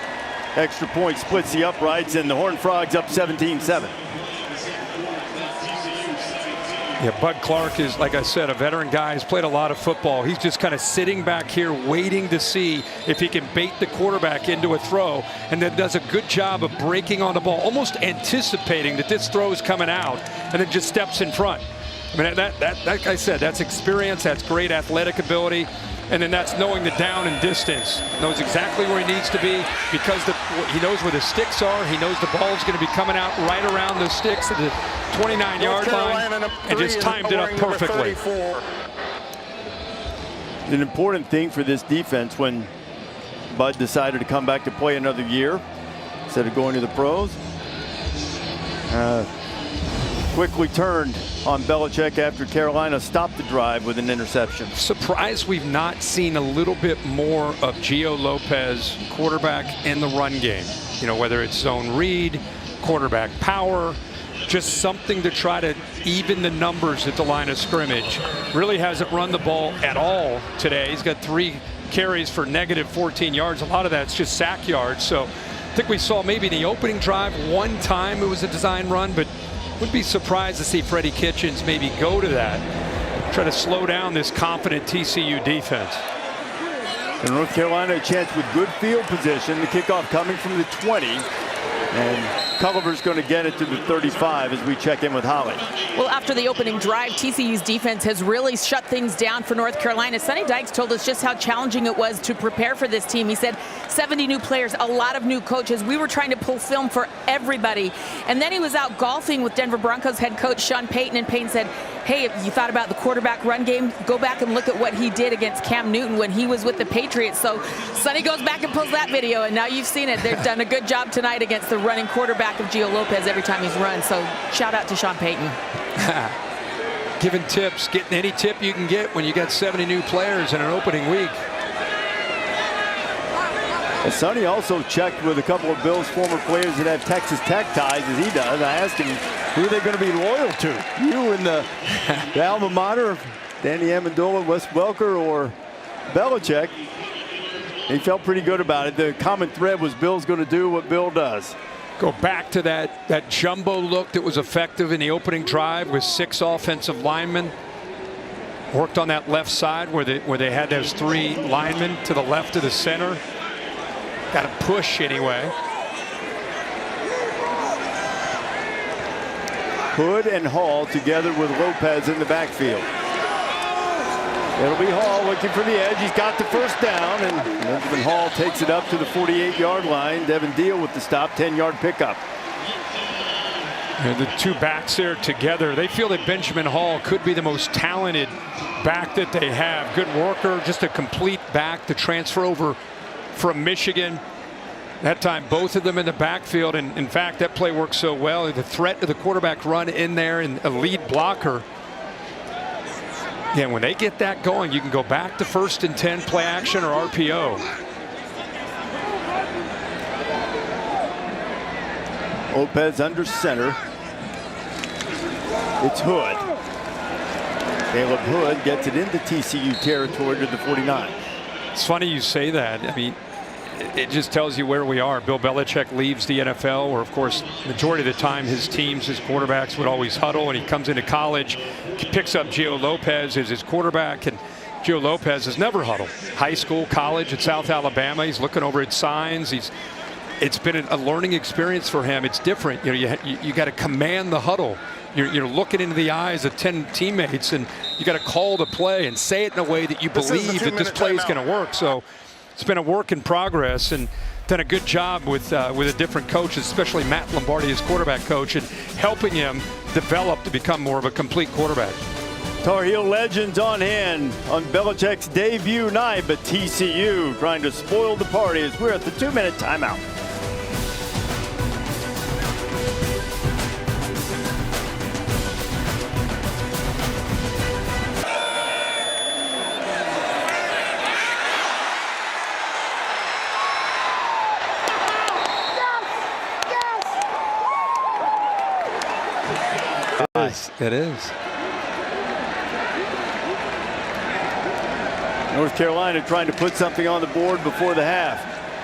extra point splits the uprights, and the Horned Frogs up 17-7. Yeah, Bud Clark is, like I said, a veteran guy. He's played a lot of football. He's just kind of sitting back here waiting to see if he can bait the quarterback into a throw, and then does a good job of breaking on the ball, almost anticipating that this throw is coming out, and then just steps in front. I mean, like I said, that's experience, that's great athletic ability, and then that's knowing the down and distance. Knows exactly where he needs to be because he knows where the sticks are. He knows the ball's going to be coming out right around those sticks at the 29-yard line, and just timed it up perfectly. An important thing for this defense when Bud decided to come back to play another year instead of going to the pros. Quickly turned on Belichick after Carolina stopped the drive with an interception. Surprised we've not seen a little bit more of Gio Lopez, quarterback in the run game. You know, whether it's zone read, quarterback power, just something to try to even the numbers at the line of scrimmage. Really hasn't run the ball at all today. He's got 3 carries for negative 14 yards. A lot of that's just sack yards. So I think we saw maybe in the opening drive 1 time it was a design run, but would be surprised to see Freddie Kitchens maybe go to that. Try to slow down this confident TCU defense. And North Carolina a chance with good field position. The kickoff coming from the 20. And Culliver's going to get it to the 35 as we check in with Holly. Well, after the opening drive, TCU's defense has really shut things down for North Carolina. Sonny Dykes told us just how challenging it was to prepare for this team. He said 70 new players, a lot of new coaches. We were trying to pull film for everybody. And then he was out golfing with Denver Broncos head coach Sean Payton, and Payton said, hey, if you thought about the quarterback run game, go back and look at what he did against Cam Newton when he was with the Patriots. So Sonny goes back and pulls that video, and now you've seen it. They've done a good job tonight against the running quarterback of Gio Lopez every time he's run. So shout out to Sean Payton. Giving tips, getting any tip you can get when you got 70 new players in an opening week. Well, Sonny also checked with a couple of Bills' former players that have Texas Tech ties, as he does. I asked him, who are they going to be loyal to? You and the alma mater of Danny Amendola, Wes Welker, or Belichick? He felt pretty good about it. The common thread was Bill's going to do what Bill does. Go back to that jumbo look that was effective in the opening drive with 6 offensive linemen. Worked on that left side where they had those 3 linemen to the left of the center. Got to push anyway. Hood and Hall together with Lopez in the backfield. It'll be Hall looking for the edge. He's got the first down, and Benjamin Hall takes it up to the 48-yard line. Devin Deal with the stop, 10-yard pickup. And the 2 backs there together, they feel that Benjamin Hall could be the most talented back that they have. Good worker, just a complete back to transfer over from Michigan. That time both of them in the backfield, and in fact that play worked so well. The threat to the quarterback run in there and a lead blocker. Yeah, when they get that going, you can go back to 1st and 10, play action or RPO. Lopez under center. It's Hood. Caleb Hood gets it into TCU territory to the 49. It's funny you say that. I mean, it just tells you where we are. Bill Belichick leaves the NFL, where, of course, majority of the time his teams, his quarterbacks would always huddle, and he comes into college, picks up Gio Lopez as his quarterback, and Gio Lopez has never huddled. High school, college at South Alabama, he's looking over at signs. It's been a learning experience for him. It's different. You know, you got to command the huddle. You're looking into the eyes of 10 teammates, and you got to call the play and say it in a way that you believe that this play is going to work. So it's been a work in progress, and done a good job with a different coach, especially Matt Lombardi, his quarterback coach, and helping him develop to become more of a complete quarterback. Tar Heel legends on hand on Belichick's debut night, but TCU trying to spoil the party as we're at the 2-minute timeout. It is. North Carolina trying to put something on the board before the half.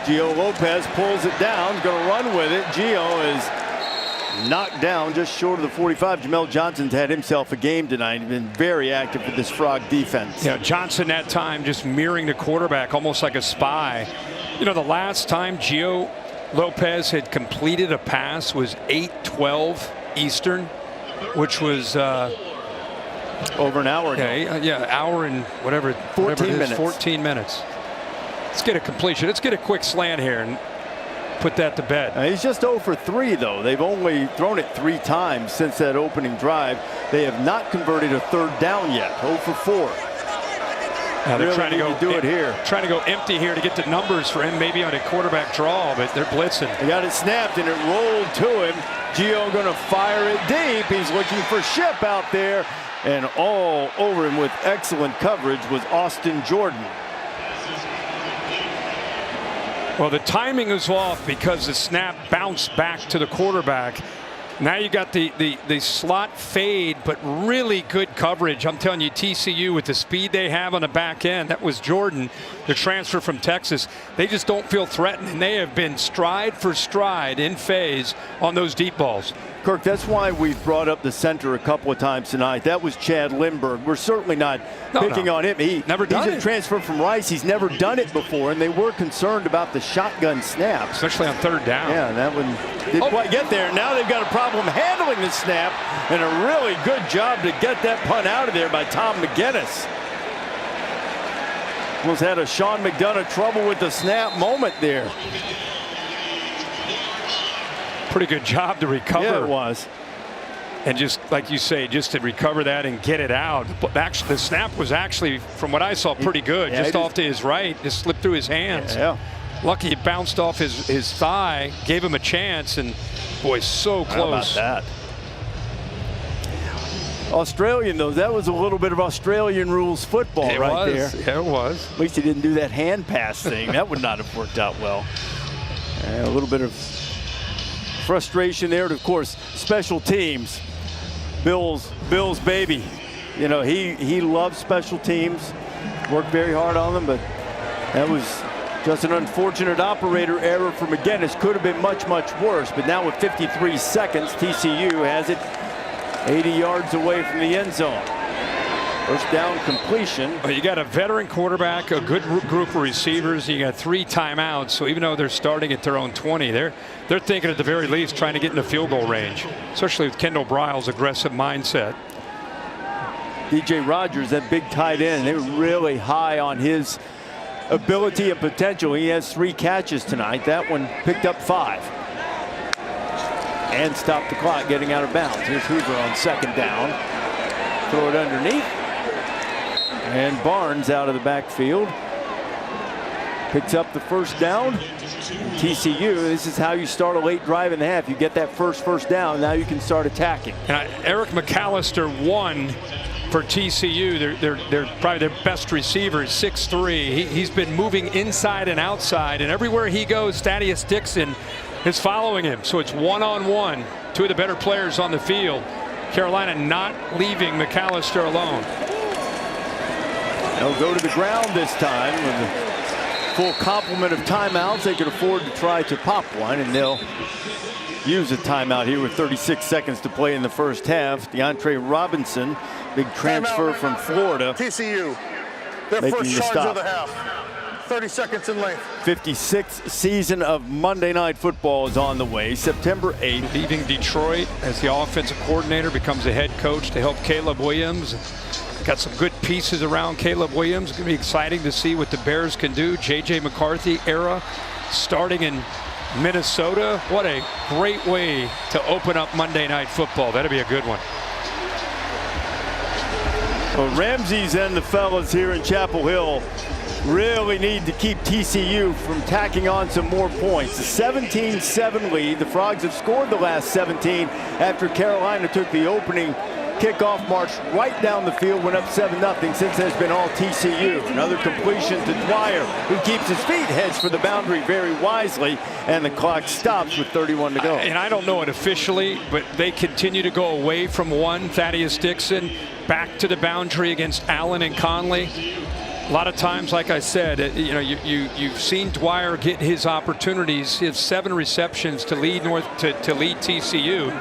Gio Lopez pulls it down, going to run with it. Gio is knocked down just short of the 45. Jamel Johnson's had himself a game tonight. He's been very active with this Frog defense. Yeah, Johnson that time just mirroring the quarterback almost like a spy. You know, the last time Gio Lopez had completed a pass was 8:12 Eastern, which was over an hour ago. Yeah, hour and whatever. 14 minutes. 14 minutes. Let's get a completion. Let's get a quick slant here and put that to bed. He's just 0 for 3, though. They've only thrown it 3 times since that opening drive. They have not converted a 3rd down yet. 0 for 4. Now they're really trying to go do it here. Trying to go empty here to get the numbers for him, maybe on a quarterback draw, but they're blitzing. They got it snapped and it rolled to him. Gio going to fire it deep. He's looking for Ship out there, and all over him with excellent coverage was Austin Jordan. Well, the timing was off because the snap bounced back to the quarterback. Now you got the slot fade, but really good coverage. I'm telling you, TCU with the speed they have on the back end, that was Jordan, the transfer from Texas. They just don't feel threatened, and they have been stride for stride in phase on those deep balls. Kirk, that's why we've brought up the center a couple of times tonight. That was Chad Lindbergh. We're certainly not picking on him. He's a transfer from Rice. He's never done it before, and they were concerned about the shotgun snap. Especially on 3rd down. Yeah, that one didn't quite get there. Now they've got a problem handling the snap, and a really good job to get that punt out of there by Tom McGinnis. Almost had a Sean McDonough trouble with the snap moment there. Pretty good job to recover. Yeah, it was. And just like you say, just to recover that and get it out. But actually, the snap was actually, from what I saw, pretty good. Yeah, just off to his right, just slipped through his hands. Yeah. Lucky it bounced off his thigh, gave him a chance, and boy, so close. How about that? Australian, though, that was a little bit of Australian rules football there. Yeah, it was. At least he didn't do that hand pass thing. That would not have worked out well. And a little bit of frustration there. And of course, special teams. Bill's baby. You know, he loves special teams. Worked very hard on them, but that was just an unfortunate operator error for McGinnis. Could have been much, much worse. But now with 53 seconds, TCU has it 80 yards away from the end zone. First down completion. Well, you got a veteran quarterback, a good group of receivers. You got 3 timeouts. So even though they're starting at their own 20, they're thinking at the very least trying to get into field goal range, especially with Kendall Briles' aggressive mindset. DJ Rogers, that big tight end, they were really high on his ability and potential. He has 3 catches tonight. That one picked up 5. And stopped the clock getting out of bounds. Here's Hoover on second down. Throw it underneath. And Barnes out of the backfield. Picks up the first down. TCU, this is how you start a late drive in the half. You get that first down, now you can start attacking. And Eric McAllister won for TCU. They're probably their best receiver, 6'3". He's been moving inside and outside, and everywhere he goes, Thaddeus Dixon is following him. So it's one-on-one. 2 of the better players on the field. Carolina not leaving McAllister alone. They'll go to the ground this time with a full complement of timeouts. They can afford to try to pop one, and they'll use a timeout here with 36 seconds to play in the first half. DeAndre Robinson, big transfer from Florida. TCU, their first charge of the half. 30 seconds in length. 56th season of Monday Night Football is on the way. September 8th. Leaving Detroit as the offensive coordinator, becomes a head coach to help Caleb Williams. Got some good pieces around Caleb Williams. It's going to be exciting to see what the Bears can do. J.J. McCarthy era starting in Minnesota. What a great way to open up Monday Night Football. That'll be a good one. Well, Ramsey's and the fellas here in Chapel Hill really need to keep TCU from tacking on some more points. A 17-7 lead. The Frogs have scored the last 17 after Carolina took the opening kickoff, marched right down the field, went up 7-0. Since has been all TCU. Another completion to Dwyer, who keeps his feet, heads for the boundary very wisely, and the clock stops with 31 to go. And I don't know it officially, but they continue to go away from one. Thaddeus Dixon back to the boundary against Allen and Conley. A lot of times, like I said, you know, you've seen Dwyer get his opportunities. He has 7 receptions to lead to lead TCU.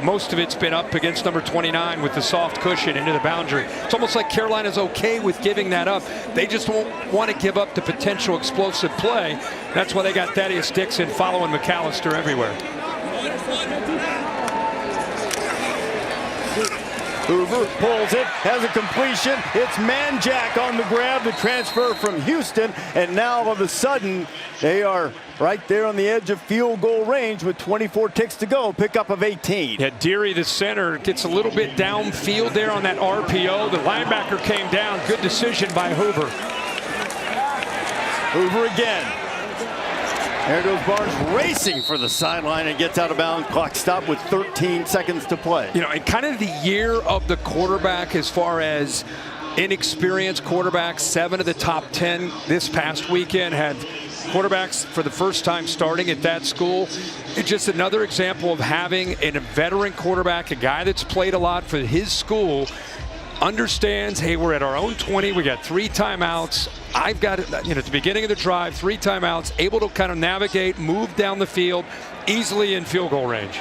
Most of it's been up against number 29 with the soft cushion into the boundary. It's almost like Carolina's okay with giving that up. They just won't want to give up the potential explosive play. That's why they got Thaddeus Dixon following McAllister everywhere. Hoover pulls it, has a completion. It's Manjack on the grab, the transfer from Houston, and now all of a sudden they are right there on the edge of field goal range with 24 ticks to go. Pickup of 18. Yeah, Deary, the center, gets a little bit downfield there on that RPO. The linebacker came down. Good decision by Hoover. Hoover again. There goes Barnes racing for the sideline and gets out of bounds. Clock stopped with 13 seconds to play. You know, and kind of the year of the quarterback as far as inexperienced quarterbacks. 7 of the top 10 this past weekend had quarterbacks for the first time starting at that school. It's just another example of having a veteran quarterback, a guy that's played a lot for his school, understands, hey, we're at our own 20. We got 3 timeouts. I've got, you know, at the beginning of the drive, 3 timeouts, able to kind of navigate, move down the field easily in field goal range.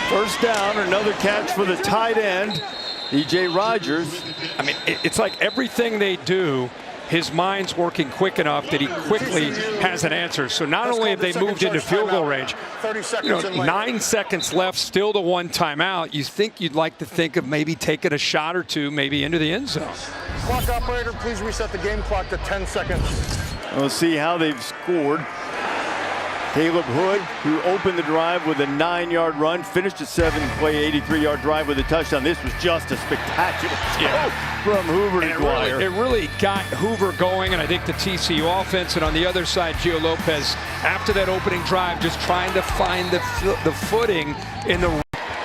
First down, another catch for the tight end, DJ Rogers. I mean, it's like everything they do, his mind's working quick enough that he quickly has an answer. So not only have they moved into field goal range, 30 seconds in length. 9 seconds left, still to 1 timeout. You'd like to think of maybe taking a shot or 2 maybe into the end zone. Clock operator, please reset the game clock to 10 seconds. We'll see how they've scored. Caleb Hood, who opened the drive with a 9-yard run, finished a 7-play, 83-yard drive with a touchdown. This was just a spectacular throw from Hoover to Dwyer. It really got Hoover going, and I think the TCU offense. And on the other side, Gio Lopez, after that opening drive, just trying to find the footing in the.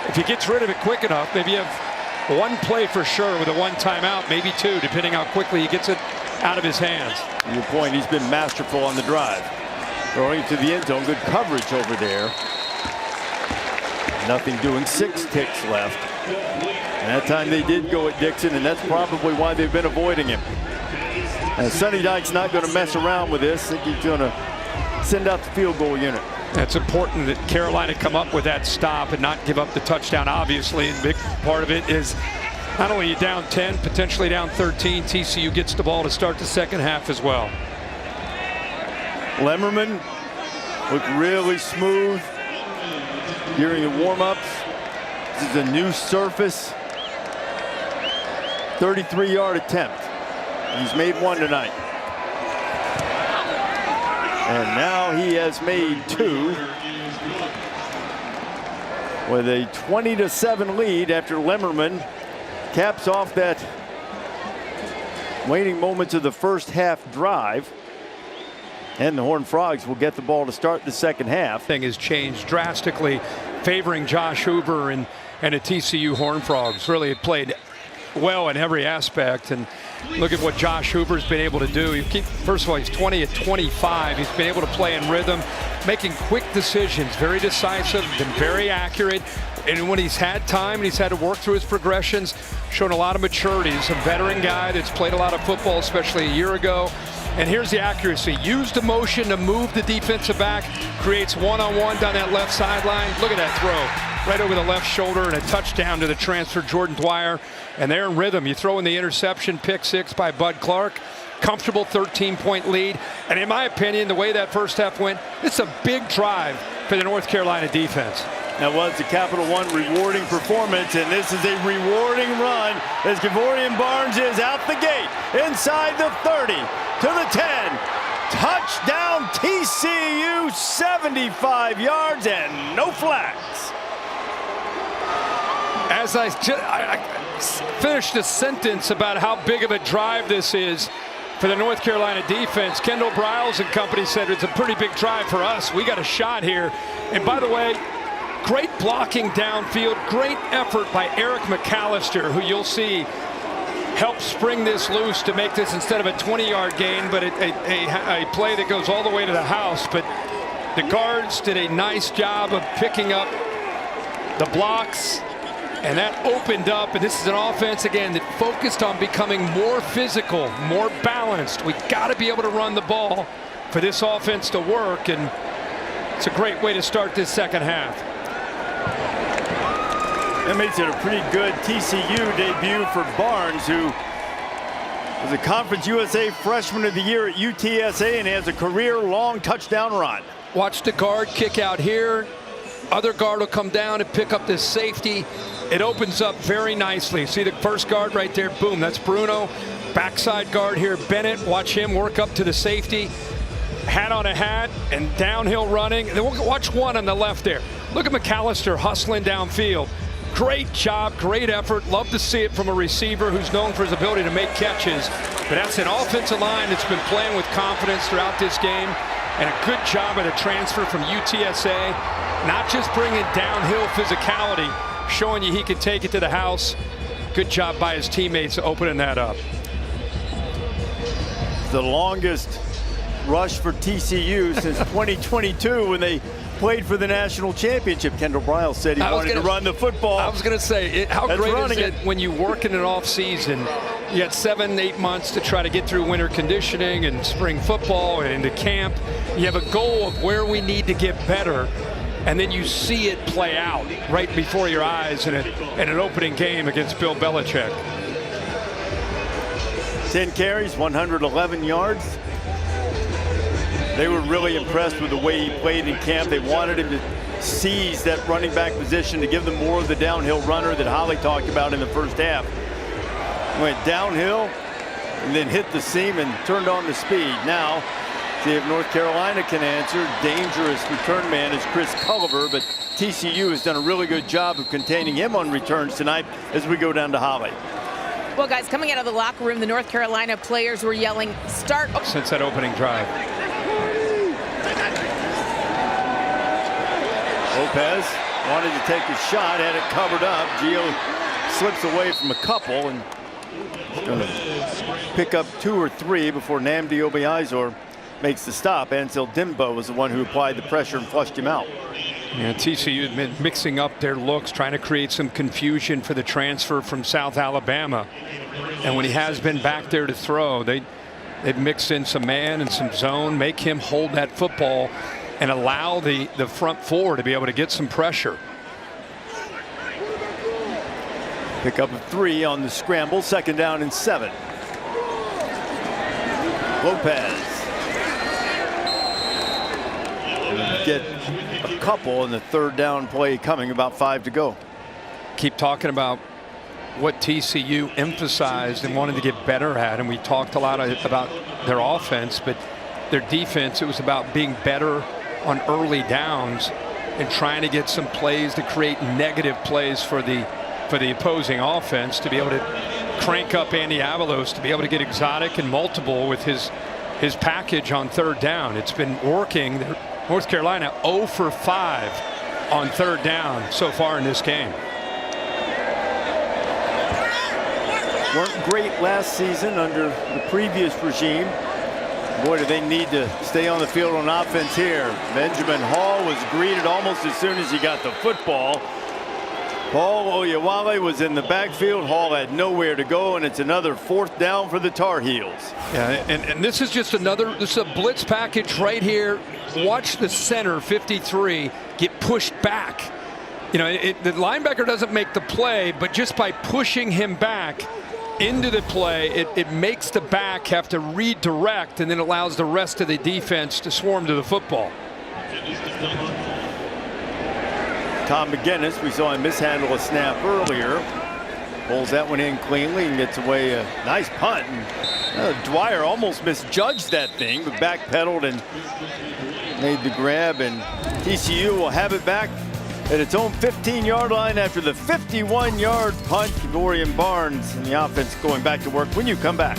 If he gets rid of it quick enough, maybe you have one play for sure with a one timeout, maybe two, depending how quickly he gets it out of his hands. To your point, he's been masterful on the drive. Throwing to the end zone, good coverage over there. Nothing doing, 6 ticks left. And that time they did go at Dixon, and that's probably why they've been avoiding him. And Sonny Dykes not going to mess around with this. I think he's going to send out the field goal unit. That's important that Carolina come up with that stop and not give up the touchdown, obviously. And a big part of it is not only you down 10, potentially down 13, TCU gets the ball to start the second half as well. Lemmerman looked really smooth during the warm-ups. This is a new surface. 33-yard attempt. He's made one tonight. And now he has made 2 with a 20-7 lead after Lemmerman caps off that waning moments of the first half drive. And the Horned Frogs will get the ball to start the second half. Thing has changed drastically, favoring Josh Hoover and the TCU Horned Frogs. Really have played well in every aspect. And look at what Josh Hoover's been able to do. First of all, he's 20 of 25. He's been able to play in rhythm, making quick decisions, very decisive, been very accurate. And when he's had time and he's had to work through his progressions, shown a lot of maturity. He's a veteran guy that's played a lot of football, especially a year ago. And here's the accuracy. Used the motion to move the defensive back, creates one-on-one down that left sideline. Look at that throw. Right over the left shoulder and a touchdown to the transfer, Jordan Dwyer. And they're in rhythm. You throw in the interception, pick 6 by Bud Clark. Comfortable 13-point lead. And in my opinion, the way that first half went, it's a big drive for the North Carolina defense. That was the Capital One rewarding performance, and this is a rewarding run as Gavorian Barnes is out the gate, inside the 30, to the 10. Touchdown TCU, 75 yards and no flags. As I finished a sentence about how big of a drive this is for the North Carolina defense, Kendall Briles and company said it's a pretty big drive for us. We got a shot here. And by the way, great blocking downfield, great effort by Eric McAllister, who you'll see help spring this loose to make this instead of a 20-yard gain, but a play that goes all the way to the house. But the guards did a nice job of picking up the blocks, and that opened up. And this is an offense, again, that focused on becoming more physical, more balanced. We got to be able to run the ball for this offense to work, and it's a great way to start this second half. That makes it a pretty good TCU debut for Barnes, who was a Conference USA Freshman of the Year at UTSA and has a career-long touchdown run. Watch the guard kick out here. Other guard will come down and pick up this safety. It opens up very nicely. See the first guard right there? Boom, that's Bruno. Backside guard here, Bennett. Watch him work up to the safety. Hat on a hat and downhill running. And then watch one on the left there. Look at McAllister hustling downfield. Great job, great effort. Love to see it from a receiver who's known for his ability to make catches. But that's an offensive line that's been playing with confidence throughout this game. And a good job of the transfer from UTSA. Not just bringing downhill physicality, showing you he can take it to the house. Good job by his teammates opening that up. The longest rush for TCU since 2022 when they played for the national championship. Kendall Briles said he wanted to run the football. I was going to say, how great is it when you work in an off season? You got 7-8 months to try to get through winter conditioning and spring football and into camp. You have a goal of where we need to get better, and then you see it play out right before your eyes in an opening game against Bill Belichick. 10 carries, 111 yards. They were really impressed with the way he played in camp. They wanted him to seize that running back position, to give them more of the downhill runner that Holly talked about in the first half. Went downhill and then hit the seam and turned on the speed. Now See if North Carolina can answer. Dangerous return man is Chris Culliver, but TCU has done a really good job of containing him on returns tonight as we go down to Holly. Well, guys, coming out of the locker room, the North Carolina players were yelling, "Start!" Since that opening drive. Lopez wanted to take a shot, had it covered up. Gio slips away from a couple and going to pick up 2 or 3 before Nnamdi Obiazor makes the stop. Ansel Dimbo was the one who applied the pressure and flushed him out. Yeah, TCU had been mixing up their looks, trying to create some confusion for the transfer from South Alabama. And when he has been back there to throw, they've mixed in some man and some zone, make him hold that football and allow the front four to be able to get some pressure. Pick up a 3 on the scramble, 2nd down and 7. Lopez. Get a couple in the 3rd down play coming, about 5 to go. Keep talking about what TCU emphasized and wanted to get better at, and we talked a lot about their offense, but their defense, it was about being better on early downs and trying to get some plays to create negative plays for the opposing offense, to be able to crank up Andy Avalos, to be able to get exotic and multiple with his package on 3rd down. It's been working. North Carolina 0 for 5 on 3rd down so far in this game. Weren't great last season under the previous regime. Boy, do they need to stay on the field on offense here. Benjamin Hall was greeted almost as soon as he got the football. Paul Oyewale was in the backfield. Hall had nowhere to go, and it's another 4th down for the Tar Heels. Yeah, and this is just this is a blitz package right here. Watch the center, 53, get pushed back. You know, the linebacker doesn't make the play, but just by pushing him back into the play, it makes the back have to redirect, and then allows the rest of the defense to swarm to the football. Tom McGinnis, we saw him mishandle a snap earlier. Pulls that one in cleanly and gets away a nice punt. And, Dwyer almost misjudged that thing, but backpedaled and made the grab. And TCU will have it back at its own 15-yard line after the 51-yard punt. Dorian Barnes and the offense going back to work when you come back.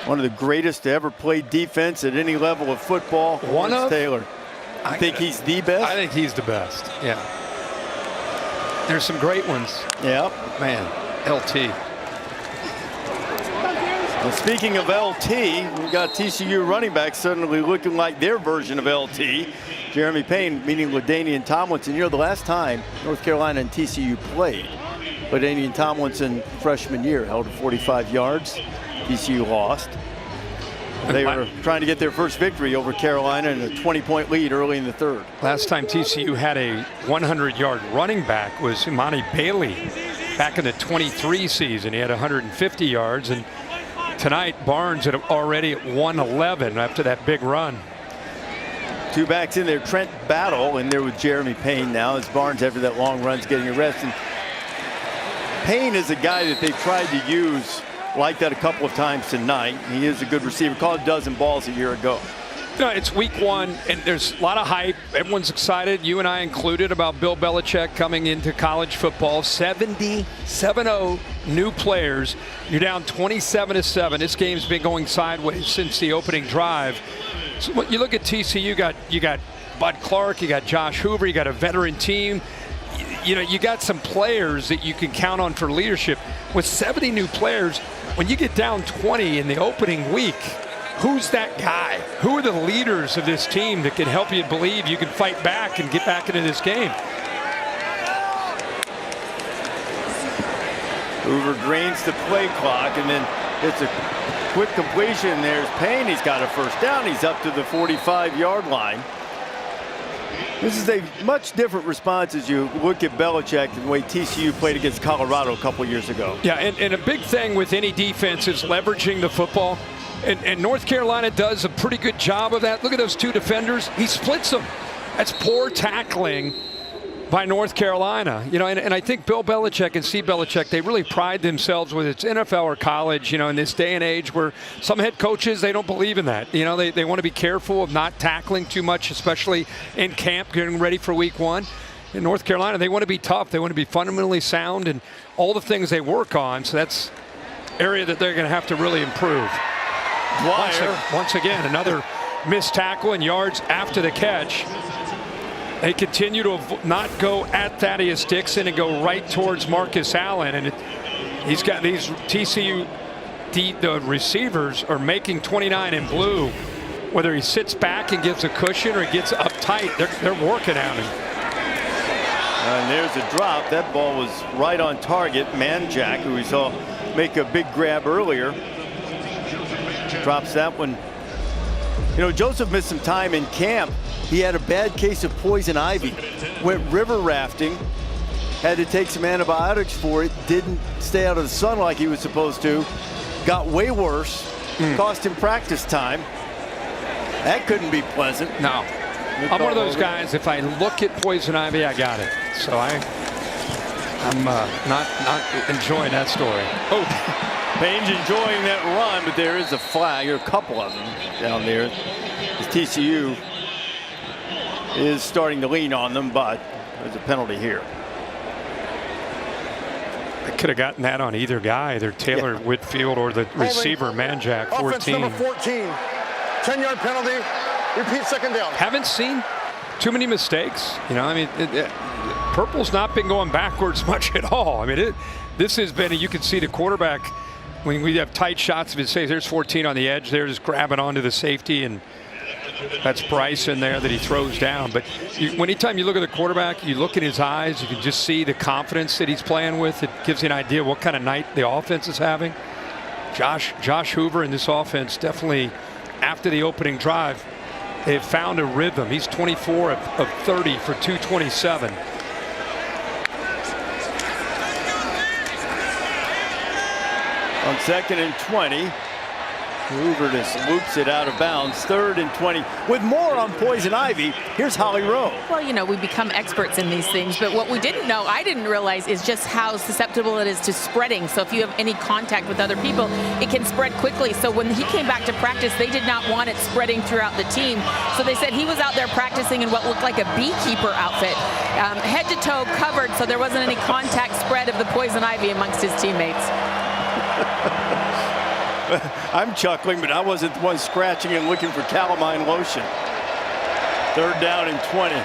One of the greatest to ever play defense at any level of football. One of Taylor. I think he's the best. I think he's the best. Yeah. There's some great ones. Yep. Man, LT. Well, speaking of LT, we got TCU running back suddenly looking like their version of LT. Jeremy Payne meeting LaDainian Tomlinson. You know, the last time North Carolina and TCU played, LaDainian Tomlinson freshman year held 45 yards. TCU lost. They were trying to get their first victory over Carolina in a 20-point lead early in the 3rd. Last time TCU had a 100-yard running back was Imani Bailey back in the 23 season. He had 150 yards, and tonight Barnes already at 111 after that big run. 2 backs in there. Trent Battle in there with Jeremy Payne now as Barnes, after that long run, is getting arrested. Payne is a guy that they've tried to use like that a couple of times tonight. He is a good receiver. Caught a dozen balls a year ago. You know, it's week 1, and there's a lot of hype. Everyone's excited, you and I included, about Bill Belichick coming into college football. 70 new players. You're down 27-7. This game's been going sideways since the opening drive. So when you look at TCU, you got Bud Clark, you got Josh Hoover, you got a veteran team. You know, you got some players that you can count on for leadership. With 70 new players, when you get down 20 in the opening week, who's that guy? Who are the leaders of this team that can help you believe you can fight back and get back into this game? Hoover drains the play clock, and then it's a quick completion. There's Payne. He's got a 1st down. He's up to the 45-yard line. This is a much different response as you look at Belichick and the way TCU played against Colorado a couple years ago. Yeah, and a big thing with any defense is leveraging the football. And North Carolina does a pretty good job of that. Look at those 2 defenders. He splits them. That's poor tackling by North Carolina. You know, and I think Bill Belichick and Steve Belichick, they really pride themselves, whether it's NFL or college, you know, in this day and age where some head coaches, they don't believe in that. You know, they want to be careful of not tackling too much, especially in camp, getting ready for week 1. In North Carolina, they want to be tough. They want to be fundamentally sound and all the things they work on. So that's area that they're going to have to really improve. Once again, another missed tackle and yards after the catch. They continue to not go at Thaddeus Dixon and go right towards Marcus Allen. And he's got these TCU, the receivers are making 29 in blue. Whether he sits back and gives a cushion or he gets uptight, they're working at him. And there's a drop. That ball was right on target. Manjack, who we saw make a big grab earlier, drops that one. You know, Joseph missed some time in camp. He had a bad case of poison ivy. Went river rafting. Had to take some antibiotics for it. Didn't stay out of the sun like he was supposed to. Got way worse. Cost him practice time. That couldn't be pleasant. No. I'm one of those guys, if I look at poison ivy, I got it. So I'm not enjoying that story. Oh, Payne's enjoying that run, but there is a flag, or a couple of them down there. As TCU is starting to lean on them, but there's a penalty here. I could have gotten that on either guy, either Taylor Whitfield or the receiver, Manjack, 14. Offense number 14. 10-yard penalty. Repeat, second down. Haven't seen too many mistakes. You know, I mean, Purple's not been going backwards much at all. I mean, this has been, you can see the quarterback, when we have tight shots of his face, there's 14 on the edge. They're just grabbing onto the safety, and that's Bryce in there that he throws down. But anytime you look at the quarterback, you look in his eyes, you can just see the confidence that he's playing with. It gives you an idea what kind of night the offense is having. Josh Hoover in this offense definitely, after the opening drive, they've found a rhythm. He's 24 of 30 for 227. On 2nd and 20, Hoover just loops it out of bounds. 3rd and 20. With more on poison ivy, here's Holly Rowe. Well, you know, we become experts in these things, but what we didn't know, I didn't realize, is just how susceptible it is to spreading. So if you have any contact with other people, it can spread quickly. So when he came back to practice, they did not want it spreading throughout the team. So they said he was out there practicing in what looked like a beekeeper outfit, head to toe covered, so there wasn't any contact spread of the poison ivy amongst his teammates. I'm chuckling, but I wasn't the one scratching and looking for calamine lotion. 3rd down and 20.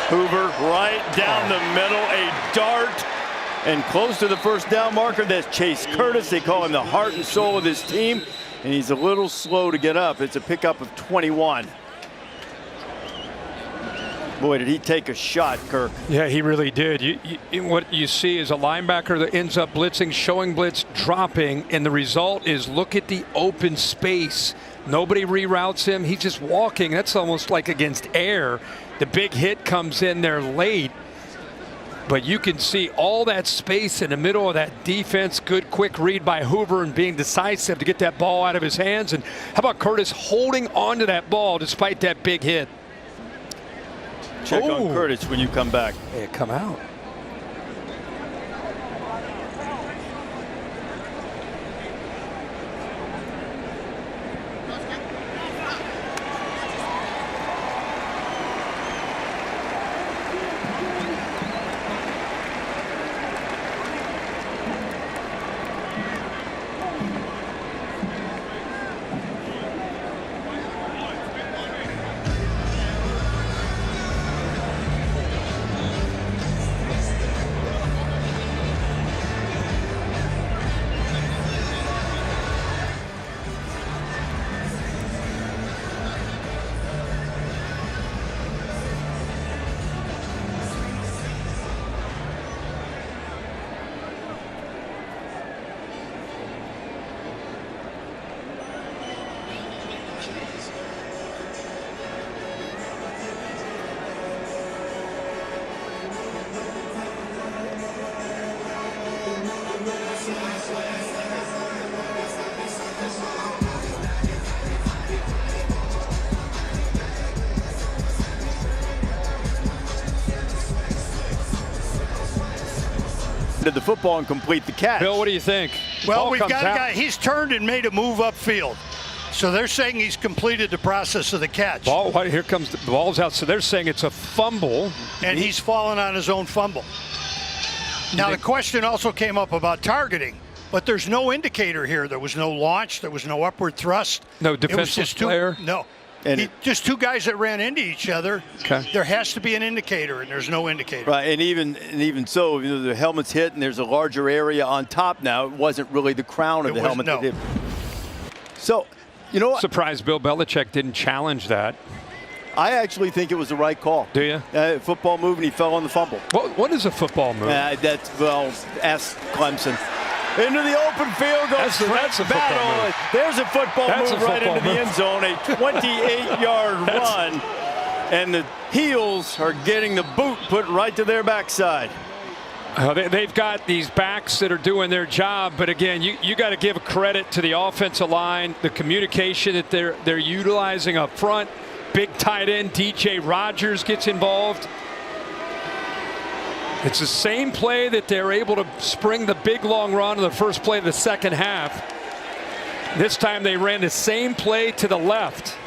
Hoover right down the middle, a dart, and close to the first down marker. That's Chase Curtis. They call him the heart and soul of this team, and he's a little slow to get up. It's a pickup of 21. Boy, did he take a shot, Kirk. Yeah, he really did. What you see is a linebacker that ends up blitzing, showing blitz, dropping, and the result is look at the open space. Nobody reroutes him. He's just walking. That's almost like against air. The big hit comes in there late, but you can see all that space in the middle of that defense. Good quick read by Hoover and being decisive to get that ball out of his hands. And how about Curtis holding on to that ball despite that big hit? Check on Curtis when you come back. Yeah, come out. to the football and complete the catch. Bill, what do you think? Well, Ball we've comes got a out. guy, he's turned and made a move upfield. So they're saying he's completed the process of the catch. Ball, here comes the ball's out. So they're saying it's a fumble. And he's fallen on his own fumble. Now, the question also came up about targeting, but there's no indicator here. There was no launch. There was no upward thrust. No It was defensive just player? No. And Just two guys that ran into each other. Okay. There has to be an indicator, and there's no indicator. Right, and even so, the helmet's hit, and there's a larger area on top now. It wasn't really the crown of the helmet that hit. So, you know what? Surprised Bill Belichick didn't challenge that. I actually think it was the right call. Do you? Football move, and he fell on the fumble. What is a football move? Ask Clemson. Into the open field goes That's a Trent football Battle. move. There's a football That's move a right football into the move. end zone, a 28-yard run, and the heels are getting the boot put right to their backside. They've got these backs that are doing their job, but again, you got to give credit to the offensive line, the communication that they're utilizing up front. Big tight end DJ Rogers gets involved. It's the same play that they're able to spring the big long run in the first play of the second half. This time they ran the same play to the left.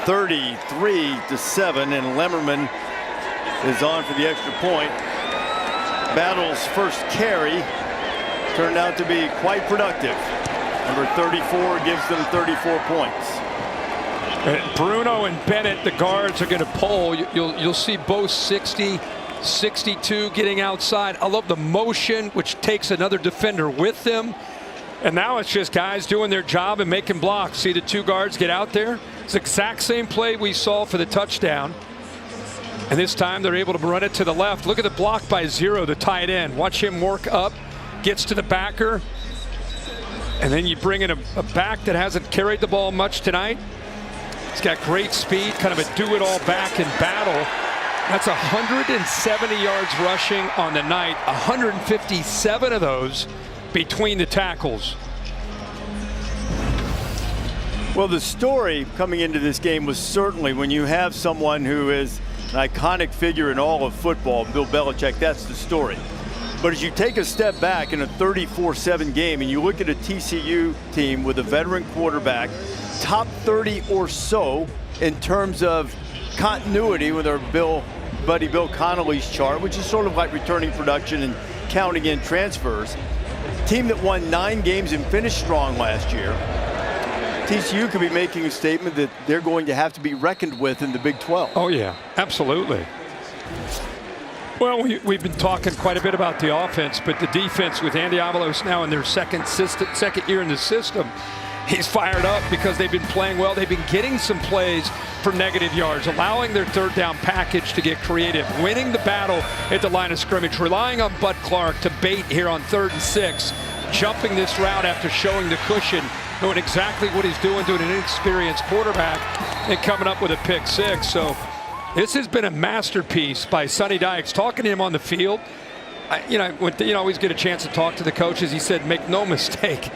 33-7, and Lemmerman is on for the extra point. Battle's first carry turned out to be quite productive. Number 34 gives them 34 points. Bruno and Bennett, the guards, are going to pull. You'll see both 60, 62 getting outside. I love the motion, which takes another defender with them. And now it's just guys doing their job and making blocks. See the two guards get out there? It's the exact same play we saw for the touchdown. And this time they're able to run it to the left. Look at the block by Zero, the tight end. Watch him work up, gets to the backer. And then you bring in a back that hasn't carried the ball much tonight. He's got great speed, kind of a do-it-all back in Battle. That's 170 yards rushing on the night, 157 of those between the tackles. Well, the story coming into this game was certainly when you have someone who is an iconic figure in all of football, Bill Belichick, that's the story. But as you take a step back in a 34-7 game and you look at a TCU team with a veteran quarterback, top 30 or so in terms of continuity with our buddy Bill Connolly's chart, which is sort of like returning production and counting in transfers. Team that won 9 games and finished strong last year. TCU could be making a statement that they're going to have to be reckoned with in the Big 12. Oh, yeah, absolutely. Well, we've been talking quite a bit about the offense, but the defense with Andy Avalos now in their second year in the system, he's fired up because they've been playing well. They've been getting some plays for negative yards, allowing their third down package to get creative, winning the battle at the line of scrimmage, relying on Bud Clark to bait here on 3rd and 6, jumping this route after showing the cushion, knowing exactly what he's doing to an inexperienced quarterback, and coming up with a pick 6. So this has been a masterpiece by Sonny Dykes. Talking to him on the field, I always get a chance to talk to the coaches. He said, make no mistake,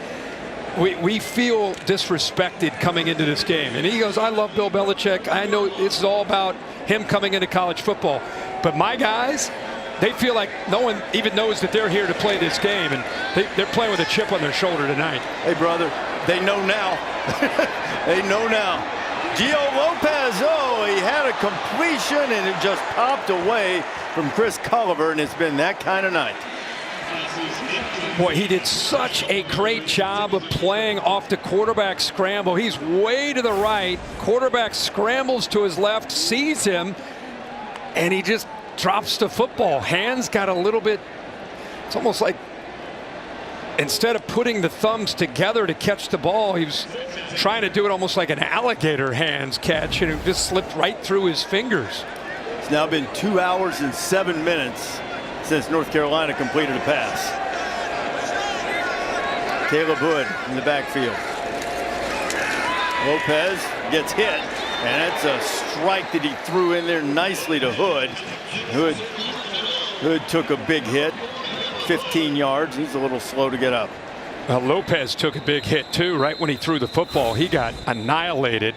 we feel disrespected coming into this game. And he goes, I love Bill Belichick. I know this is all about him coming into college football. But my guys, they feel like no one even knows that they're here to play this game. And they're playing with a chip on their shoulder tonight. Hey, brother, they know now. They know now. Gio Lopez, he had a completion and it just popped away from Chris Culliver, and it's been that kind of night. Boy, he did such a great job of playing off the quarterback scramble. He's way to the right. Quarterback scrambles to his left, sees him, and he just drops the football. Hands got a little bit, it's almost like instead of putting the thumbs together to catch the ball, he was trying to do it almost like an alligator hands catch, and it just slipped right through his fingers. It's now been 2 hours and 7 minutes since North Carolina completed a pass. Caleb Hood in the backfield. Lopez gets hit, and it's a strike that he threw in there nicely to Hood. Hood took a big hit, 15 yards. He's a little slow to get up. Well, Lopez took a big hit too right when he threw the football. He got annihilated.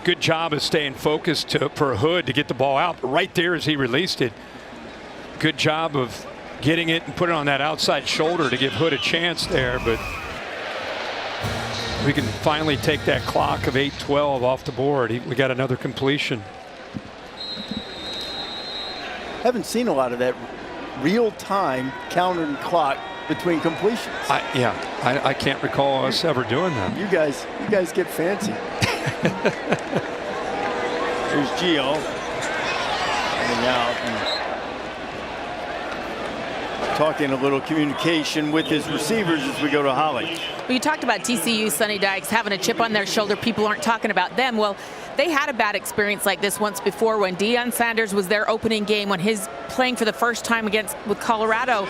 Good job of staying focused for Hood to get the ball out. But right there as he released it, Good job of getting it and putting it on that outside shoulder to give Hood a chance there, but we can finally take that clock of 8:12 off the board. We got another completion. Haven't seen a lot of that real-time countering clock between completions. I can't recall us ever doing that. You guys get fancy. Here's Gio. And out. Talking a little communication with his receivers as we go to Holly. Well, you talked about TCU, Sonny Dykes, having a chip on their shoulder. People aren't talking about them. Well, they had a bad experience like this once before when Deion Sanders was their opening game when he's playing for the first time with Colorado.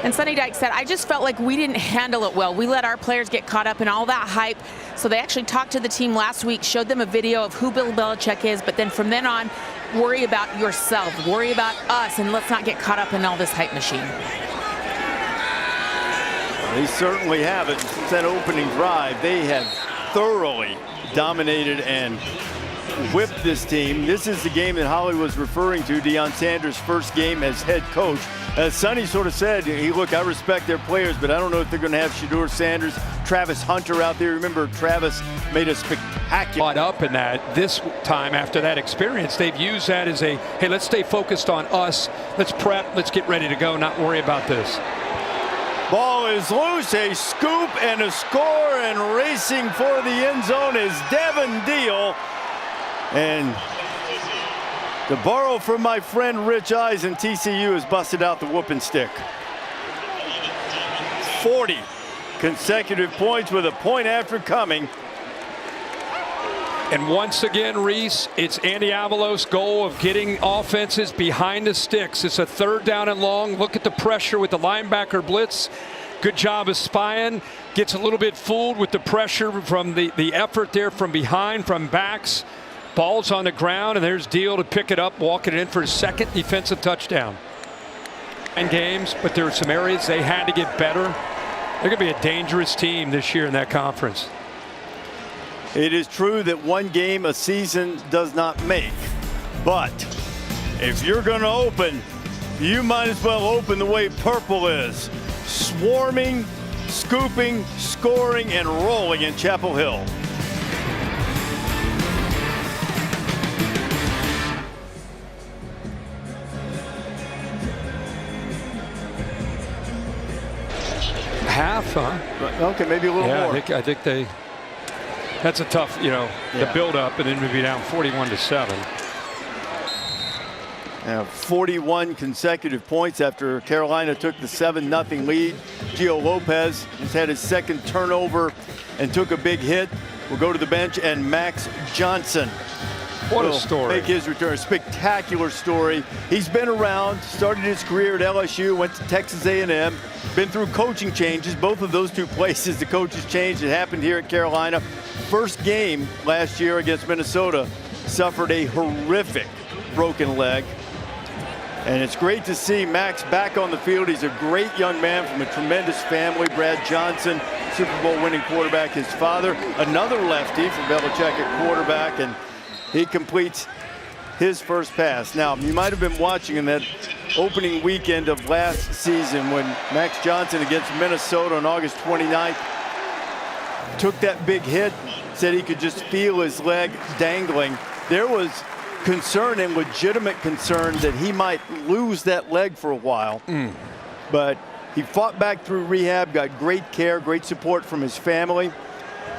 And Sonny Dykes said, I just felt like we didn't handle it well. We let our players get caught up in all that hype. So they actually talked to the team last week, showed them a video of who Bill Belichick is, but then from then on, worry about yourself, worry about us, and let's not get caught up in all this hype machine. They certainly have it. Since that opening drive, they have thoroughly dominated and whipped this team. This is the game that Holly was referring to, Deion Sanders' first game as head coach. As Sonny sort of said, hey, look, I respect their players, but I don't know if they're going to have Shedeur Sanders, Travis Hunter out there. Remember, Travis made a spectacular. Caught up in that this time after that experience. They've used that as a, hey, let's stay focused on us. Let's prep. Let's get ready to go, not worry about this. Ball is loose, a scoop and a score, and racing for the end zone is Devin Deal. And to borrow from my friend Rich Eisen, TCU has busted out the whooping stick. 40 consecutive points with a point after coming. And once again, Reese, it's Andy Avalos' goal of getting offenses behind the sticks. It's a 3rd down and long. Look at the pressure with the linebacker blitz. Good job of spying. Gets a little bit fooled with the pressure from the effort there from behind, from backs. Ball's on the ground, and there's Deal to pick it up, walking it in for his 2nd defensive touchdown. 9 games, but there are some areas they had to get better. They're going to be a dangerous team this year in that conference. It is true that one game a season does not make, but if you're going to open, you might as well open the way Purple is. Swarming, scooping, scoring, and rolling in Chapel Hill. Half, huh? Okay, maybe a little more. I think they. That's a tough, the build-up, and then maybe down 41-7. Now 41 consecutive points after Carolina took the 7-0 lead. Gio Lopez has had his 2nd turnover and took a big hit. We'll go to the bench, and Max Johnson What a story. Make his return. Spectacular story. He's been around, started his career at LSU, went to Texas A&M, been through coaching changes. Both of those 2 places, the coaches changed. It happened here at Carolina. First game last year against Minnesota, suffered a horrific broken leg. And it's great to see Max back on the field. He's a great young man from a tremendous family. Brad Johnson, Super Bowl winning quarterback. His father, another lefty for Belichick at quarterback, and he completes his first pass. Now, you might have been watching in that opening weekend of last season when Max Johnson against Minnesota on August 29th took that big hit, said he could just feel his leg dangling. There was concern and legitimate concern that he might lose that leg for a while. But he fought back through rehab, got great care, great support from his family.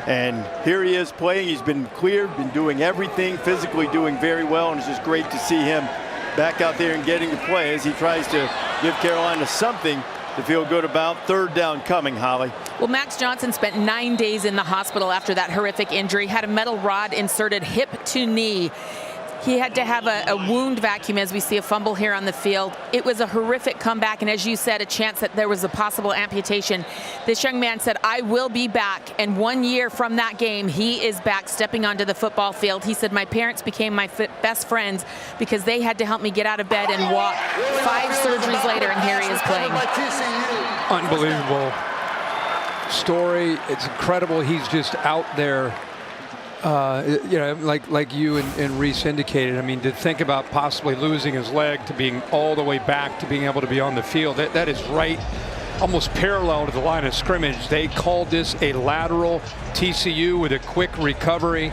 And here he is playing. He's been cleared, been doing everything, physically doing very well, and it's just great to see him back out there and getting to play as he tries to give Carolina something to feel good about. 3rd down coming, Holly. Well, Max Johnson spent 9 days in the hospital after that horrific injury, had a metal rod inserted hip to knee. He had to have a wound vacuum as we see a fumble here on the field. It was a horrific comeback, and as you said, a chance that there was a possible amputation. This young man said, I will be back, and 1 year from that game, he is back stepping onto the football field. He said, my parents became my best friends because they had to help me get out of bed and walk. 5 surgeries later, and here he is playing. Unbelievable story. It's incredible. He's just out there You know, like you and Reese indicated, I mean, to think about possibly losing his leg to being all the way back to being able to be on the field, that is right, almost parallel to the line of scrimmage. They called this a lateral. TCU with a quick recovery.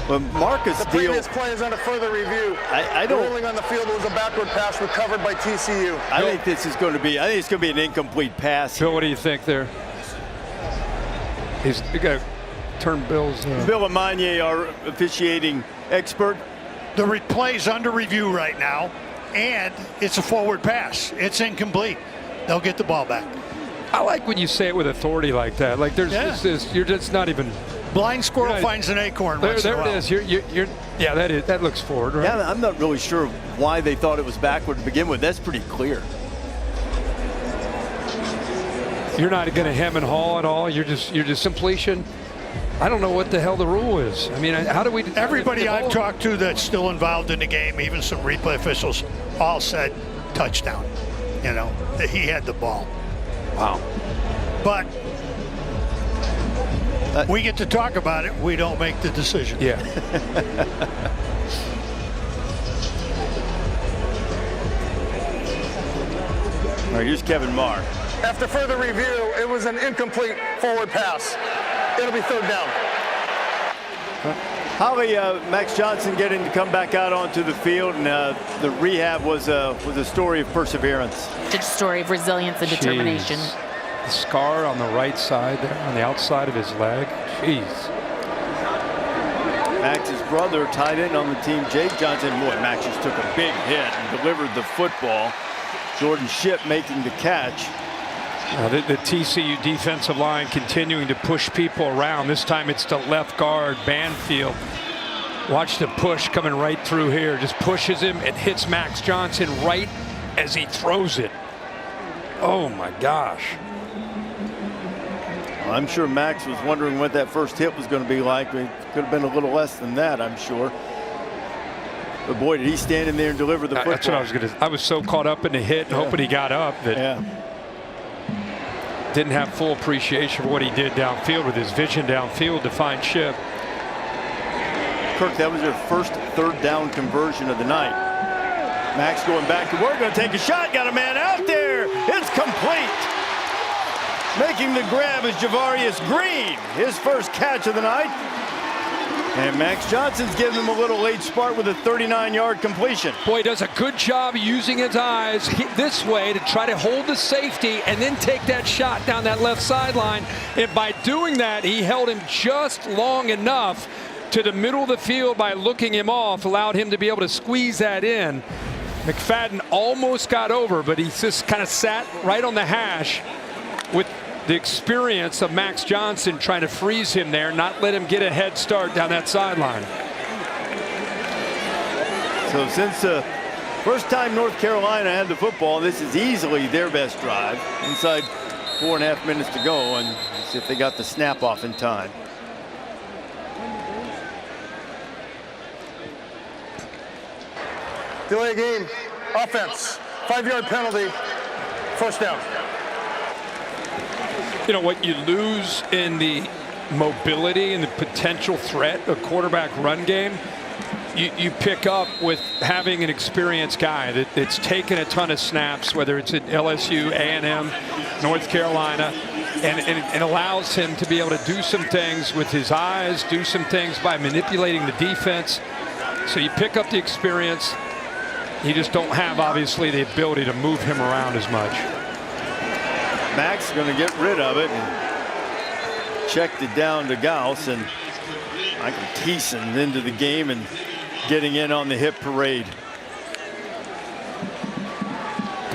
But Marcus The previous play is under further review. I don't. The ruling on the field was a backward pass recovered by TCU. I think this is going to be. I think it's going to be an incomplete pass. Bill, what do you think there? He's got to turn Bill's. Bill and Magne, our officiating expert. The play's under review right now, and it's a forward pass. It's incomplete. They'll get the ball back. I like when you say it with authority like that. Like there's this, you're just not even. Blind squirrel finds an acorn. There it is. Yeah, that looks forward, right? Yeah, I'm not really sure why they thought it was backward to begin with. That's pretty clear. You're not going to hem and haw at all. You're just completion. I don't know what the hell the rule is. I mean, how do we? Everybody I've talked to that's still involved in the game, even some replay officials, all said touchdown. You know, that he had the ball. Wow. But we get to talk about it. We don't make the decision. Yeah. All right, here's Kevin Marr. After further review, it was an incomplete forward pass. It'll be third down. Holly, Max Johnson getting to come back out onto the field, and the rehab was a story of perseverance. Just a story of resilience and determination. Jeez. The scar on the right side there, on the outside of his leg. Jeez. Max's brother tied in on the team, Jake Johnson. Boy, Max just took a big hit and delivered the football. Jordan Shipp making the catch. The TCU defensive line continuing to push people around. This time it's to left guard Banfield. Watch the push coming right through here. Just pushes him and hits Max Johnson right as he throws it. Oh my gosh. Well, I'm sure Max was wondering what that first hit was going to be like. It could have been a little less than that, I'm sure. But boy, did he stand in there and deliver the football. That's what I was going to. I was so caught up in the hit and hoping he got up that didn't have full appreciation for what he did downfield with his vision downfield to find Shipp. Kirk, that was their first third down conversion of the night. Max going back to work, going to take a shot, got a man out there. It's complete. Making the grab is Javarius Green, his first catch of the night. And Max Johnson's giving him a little late spark with a 39-yard completion. Boy, he does a good job using his eyes this way to try to hold the safety and then take that shot down that left sideline. And by doing that, he held him just long enough to the middle of the field by looking him off, allowed him to be able to squeeze that in. McFadden almost got over, but he just kind of sat right on the hash with the experience of Max Johnson trying to freeze him there, not let him get a head start down that sideline. So since the first time North Carolina had the football, this is easily their best drive. Inside 4.5 minutes to go, and see if they got the snap off in time. Delay game, offense, 5-yard penalty, first down. You know what you lose in the mobility and the potential threat of quarterback run game, you pick up with having an experienced guy that's taken a ton of snaps, whether it's at LSU, A&M, North Carolina, and allows him to be able to do some things with his eyes, do some things by manipulating the defense. So you pick up the experience. You just don't have, obviously, the ability to move him around as much. Max going to get rid of it and checked it down to Gauss, and Michael Thiessen into the game and getting in on the hit parade.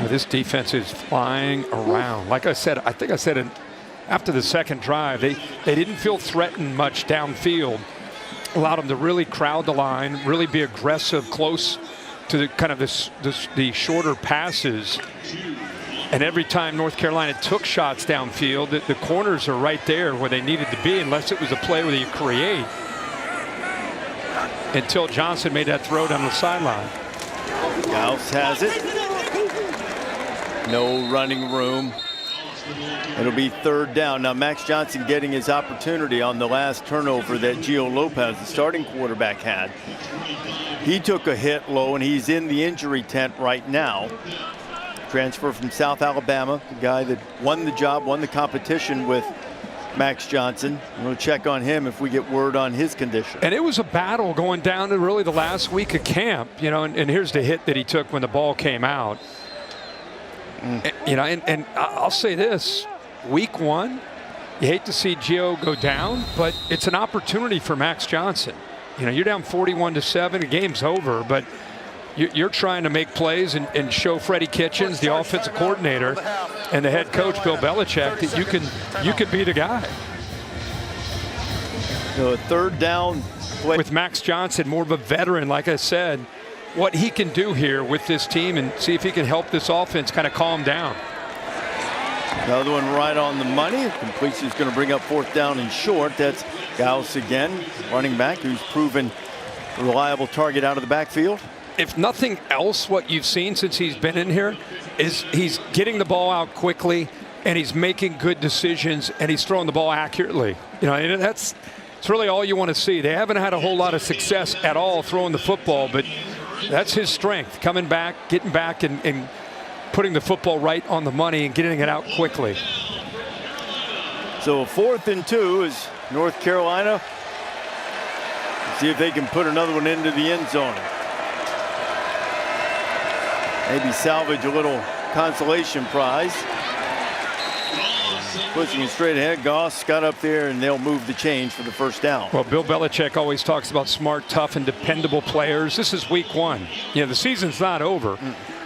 This defense is flying around. Like I said, I think I said after the second drive, they didn't feel threatened much downfield. Allowed them to really crowd the line, really be aggressive, close to the kind of the shorter passes. And every time North Carolina took shots downfield, the corners are right there where they needed to be, unless it was a play where you create. Until Johnson made that throw down the sideline. Gauss has it. No running room. It'll be 3rd down. Now Max Johnson getting his opportunity on the last turnover that Gio Lopez, the starting quarterback, had. He took a hit low and he's in the injury tent right now. Transfer from South Alabama, the guy that won the job, won the competition with Max Johnson. We'll check on him if we get word on his condition. And it was a battle going down to really the last week of camp, you know, and here's the hit that he took when the ball came out. You know, and I'll say this, week 1, you hate to see Gio go down, but it's an opportunity for Max Johnson. You know, you're down 41-7, the game's over, but you're trying to make plays and show Freddie Kitchens, the offensive coordinator, and the head coach, Bill Belichick, that you can be the guy. So a 3rd down play. With Max Johnson, more of a veteran, like I said, what he can do here with this team and see if he can help this offense kind of calm down. Another one right on the money. Completion is going to bring up 4th down and short. That's Gauss again, running back, who's proven a reliable target out of the backfield. If nothing else, what you've seen since he's been in here is he's getting the ball out quickly and he's making good decisions and he's throwing the ball accurately. You know, and it's really all you want to see. They haven't had a whole lot of success at all throwing the football, but that's his strength, coming back, getting back and putting the football right on the money and getting it out quickly. So 4th and 2 is North Carolina. See if they can put another one into the end zone. Maybe salvage a little consolation prize. Pushing it straight ahead. Goss got up there and they'll move the chains for the 1st down. Well, Bill Belichick always talks about smart, tough, and dependable players. This is week 1. You know, the season's not over.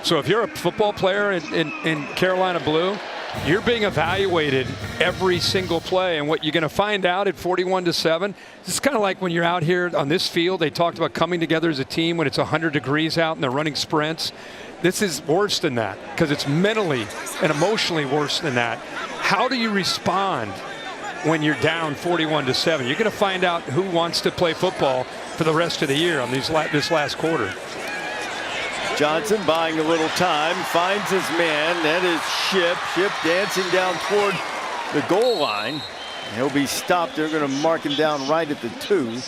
So if you're a football player in Carolina Blue, you're being evaluated every single play. And what you're going to find out at 41-7, it's kind of like when you're out here on this field. They talked about coming together as a team when it's 100 degrees out and they're running sprints. This is worse than that because it's mentally and emotionally worse than that. How do you respond when you're down 41-7? You're going to find out who wants to play football for the rest of the year on this last quarter. Johnson buying a little time, finds his man. That is Ship. Ship dancing down toward the goal line. He'll be stopped. They're going to mark him down right at the 2.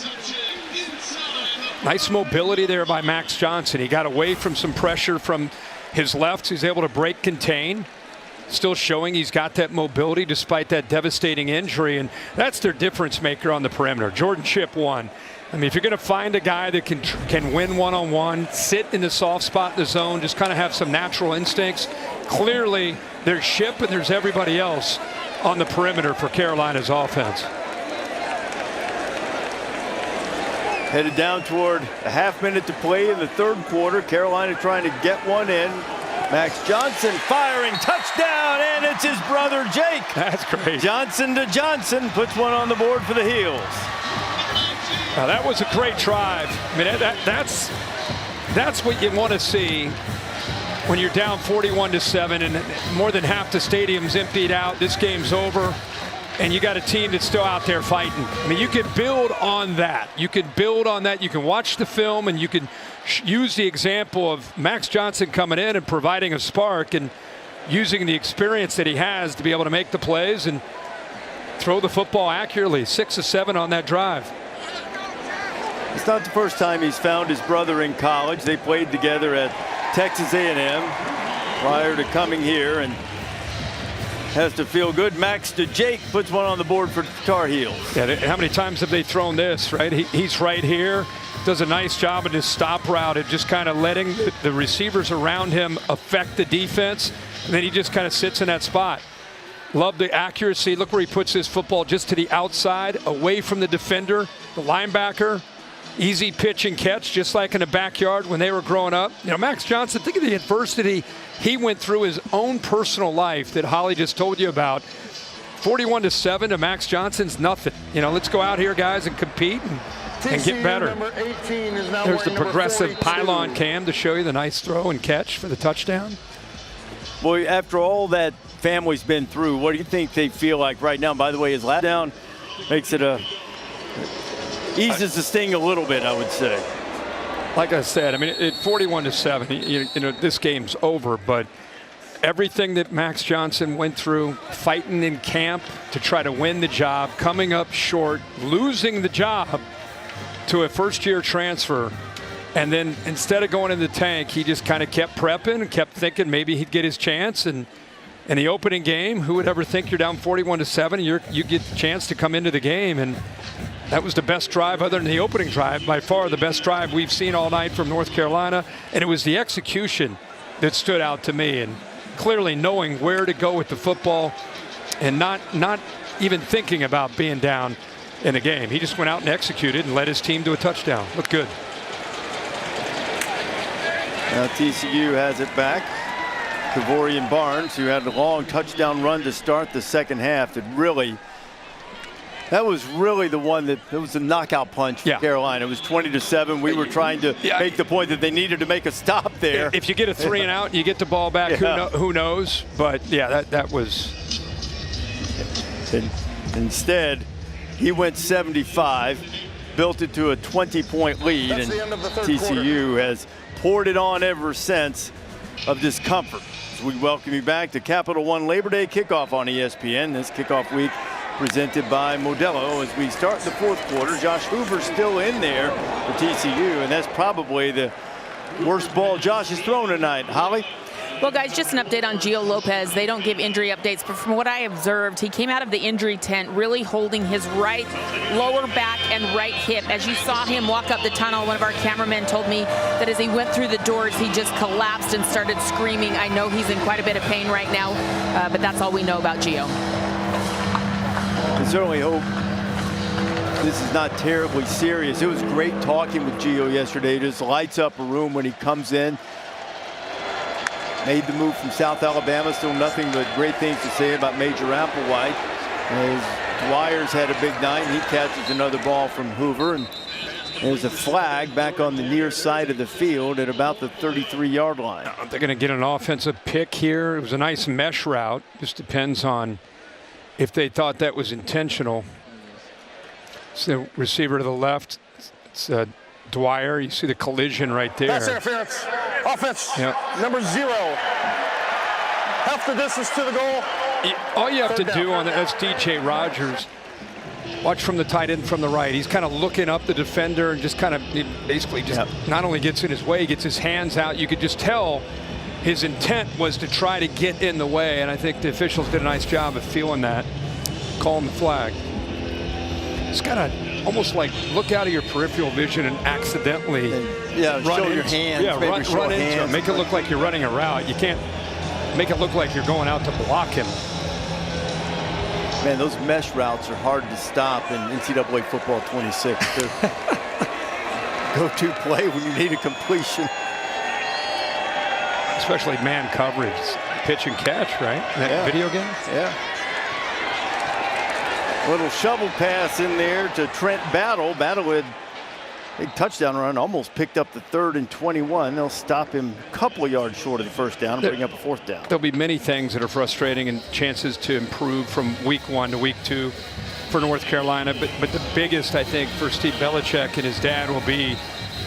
Nice mobility there by Max Johnson. He got away from some pressure from his left. He's able to break contain. Still showing he's got that mobility despite that devastating injury, and that's their difference maker on the perimeter. Jordan Ship won. I mean, if you're going to find a guy that can win one-on-one, sit in the soft spot in the zone, just kind of have some natural instincts, clearly there's Ship and there's everybody else on the perimeter for Carolina's offense. Headed down toward a half-minute to play in the 3rd quarter. Carolina trying to get one in. Max Johnson firing, touchdown, and it's his brother Jake. That's great. Johnson to Johnson puts one on the board for the Heels. Now that was a great drive. I mean, that's what you want to see when you're down 41-7 and more than half the stadium's emptied out. This game's over. And you got a team that's still out there fighting. I mean, you can build on that. You can build on that. You can watch the film and you can use the example of Max Johnson coming in and providing a spark and using the experience that he has to be able to make the plays and throw the football accurately. 6 of 7 on that drive. It's not the first time he's found his brother in college. They played together at Texas A&M prior to coming here, and has to feel good. Max to Jake puts one on the board for the Tar Heels. Yeah, how many times have they thrown this, right? He's right here, does a nice job in his stop route of just kind of letting the receivers around him affect the defense, and then he just kind of sits in that spot. Love the accuracy. Look where he puts his football, just to the outside, away from the defender, the linebacker. Easy pitch and catch, just like in the backyard when they were growing up. You know, Max Johnson, think of the adversity he went through his own personal life that Holly just told you about. 41-7 to Max Johnson's nothing. You know, let's go out here, guys, and compete and get better. There's the progressive pylon cam to show you the nice throw and catch for the touchdown. Boy, after all that family's been through, what do you think they feel like right now? By the way, his last down makes it eases the sting a little bit, I would say. Like I said, I mean, at 41-7, you know, this game's over, but everything that Max Johnson went through, fighting in camp to try to win the job, coming up short, losing the job to a first-year transfer. And then instead of going in the tank, he just kind of kept prepping and kept thinking maybe he'd get his chance. And in the opening game, who would ever think you're down 41-7, you get the chance to come into the game. And that was the best drive other than the opening drive, by far the best drive we've seen all night from North Carolina. And it was the execution that stood out to me, and clearly knowing where to go with the football and not even thinking about being down in a game. He just went out and executed and led his team to a touchdown. Looked good. Now TCU has it back. Kavorian Barnes, who had a long touchdown run to start the second half, that was really the one that it was a knockout punch for Carolina. It was 20-7. We were trying to make the point that they needed to make a stop there. If you get a 3 and out and you get the ball back, who knows? But yeah, that was. Instead, he went 75, built it to a 20-point lead, and TCU has poured it on ever since of discomfort. As we welcome you back to Capital One Labor Day kickoff on ESPN. This kickoff week presented by Modelo. As we start the fourth quarter, Josh Hoover's still in there for TCU, and that's probably the worst ball Josh has thrown tonight. Holly? Well, guys, just an update on Gio Lopez. They don't give injury updates, but from what I observed, he came out of the injury tent really holding his right lower back and right hip. As you saw him walk up the tunnel, one of our cameramen told me that as he went through the doors, he just collapsed and started screaming. I know he's in quite a bit of pain right now, but that's all we know about Gio. I certainly hope this is not terribly serious. It was great talking with Gio yesterday. It just lights up a room when he comes in. Made the move from South Alabama. Still nothing but great things to say about Major Applewhite. As Dwyer's had a big night, and he catches another ball from Hoover. And there's a flag back on the near side of the field at about the 33-yard line. They're going to get an offensive pick here. It was a nice mesh route. Just depends on if they thought that was intentional. It's the receiver to the left. It's Dwyer. You see the collision right there. That's interference. Offense. Number 0. Half the distance to the goal. All you have to do on that's DJ Rogers. Watch from the tight end from the right. He's kind of looking up the defender and just kind of basically just not only gets in his way, gets his hands out. You could just tell his intent was to try to get in the way, and I think the officials did a nice job of feeling that, calling the flag. It's got to almost like look out of your peripheral vision and accidentally run show your hands. Run into him. Make it look like you're running a route. You can't make it look like you're going out to block him. Man, those mesh routes are hard to stop in NCAA football 26. Go-to play when you need a completion. Especially man coverage, pitch and catch, right? That video game? Yeah. Little shovel pass in there to Trent Battle. Battle with big touchdown run, almost picked up the 3rd and 21. They'll stop him a couple of yards short of the first down and bring up a 4th down. There'll be many things that are frustrating and chances to improve from week 1 to week 2 for North Carolina. But the biggest, I think, for Steve Belichick and his dad will be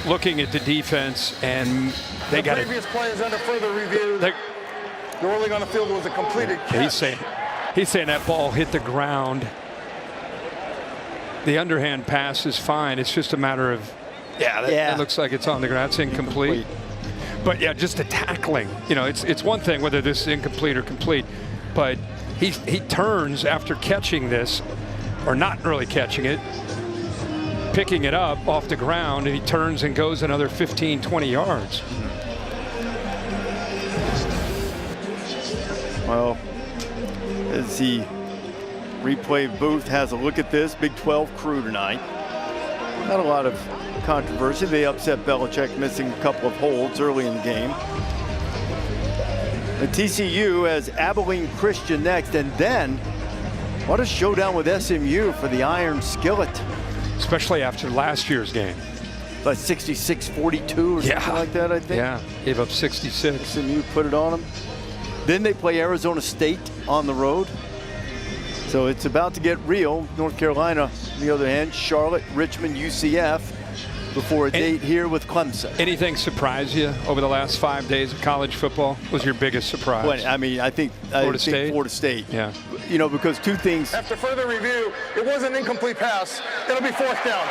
looking at the defense, and they got previous play is under further review. The ruling on the field was a completed catch. He's saying that ball hit the ground. The underhand pass is fine. It's just a matter of, that looks like it's on the ground. It's incomplete. But yeah, just the tackling. You know, it's one thing whether this is incomplete or complete, but he turns after catching this, or not really catching it, picking it up off the ground, and he turns and goes another 15, 20 yards. Well, as the replay booth has a look at this, Big 12 crew tonight. Not a lot of controversy. They upset Belichick, missing a couple of holds early in the game. The TCU has Abilene Christian next, and then what a showdown with SMU for the Iron Skillet. Especially after last year's game. Like 66-42 or something like that, I think. Yeah, gave up 66. SMU put it on them. Then they play Arizona State on the road. So it's about to get real. North Carolina, on the other hand, Charlotte, Richmond, UCF. before a date here with Clemson. Anything surprise you over the last 5 days of college football? Was your biggest surprise? Well, I mean, I think Florida State. Yeah. You know, because two things. After further review, it was an incomplete pass. It'll be 4th down.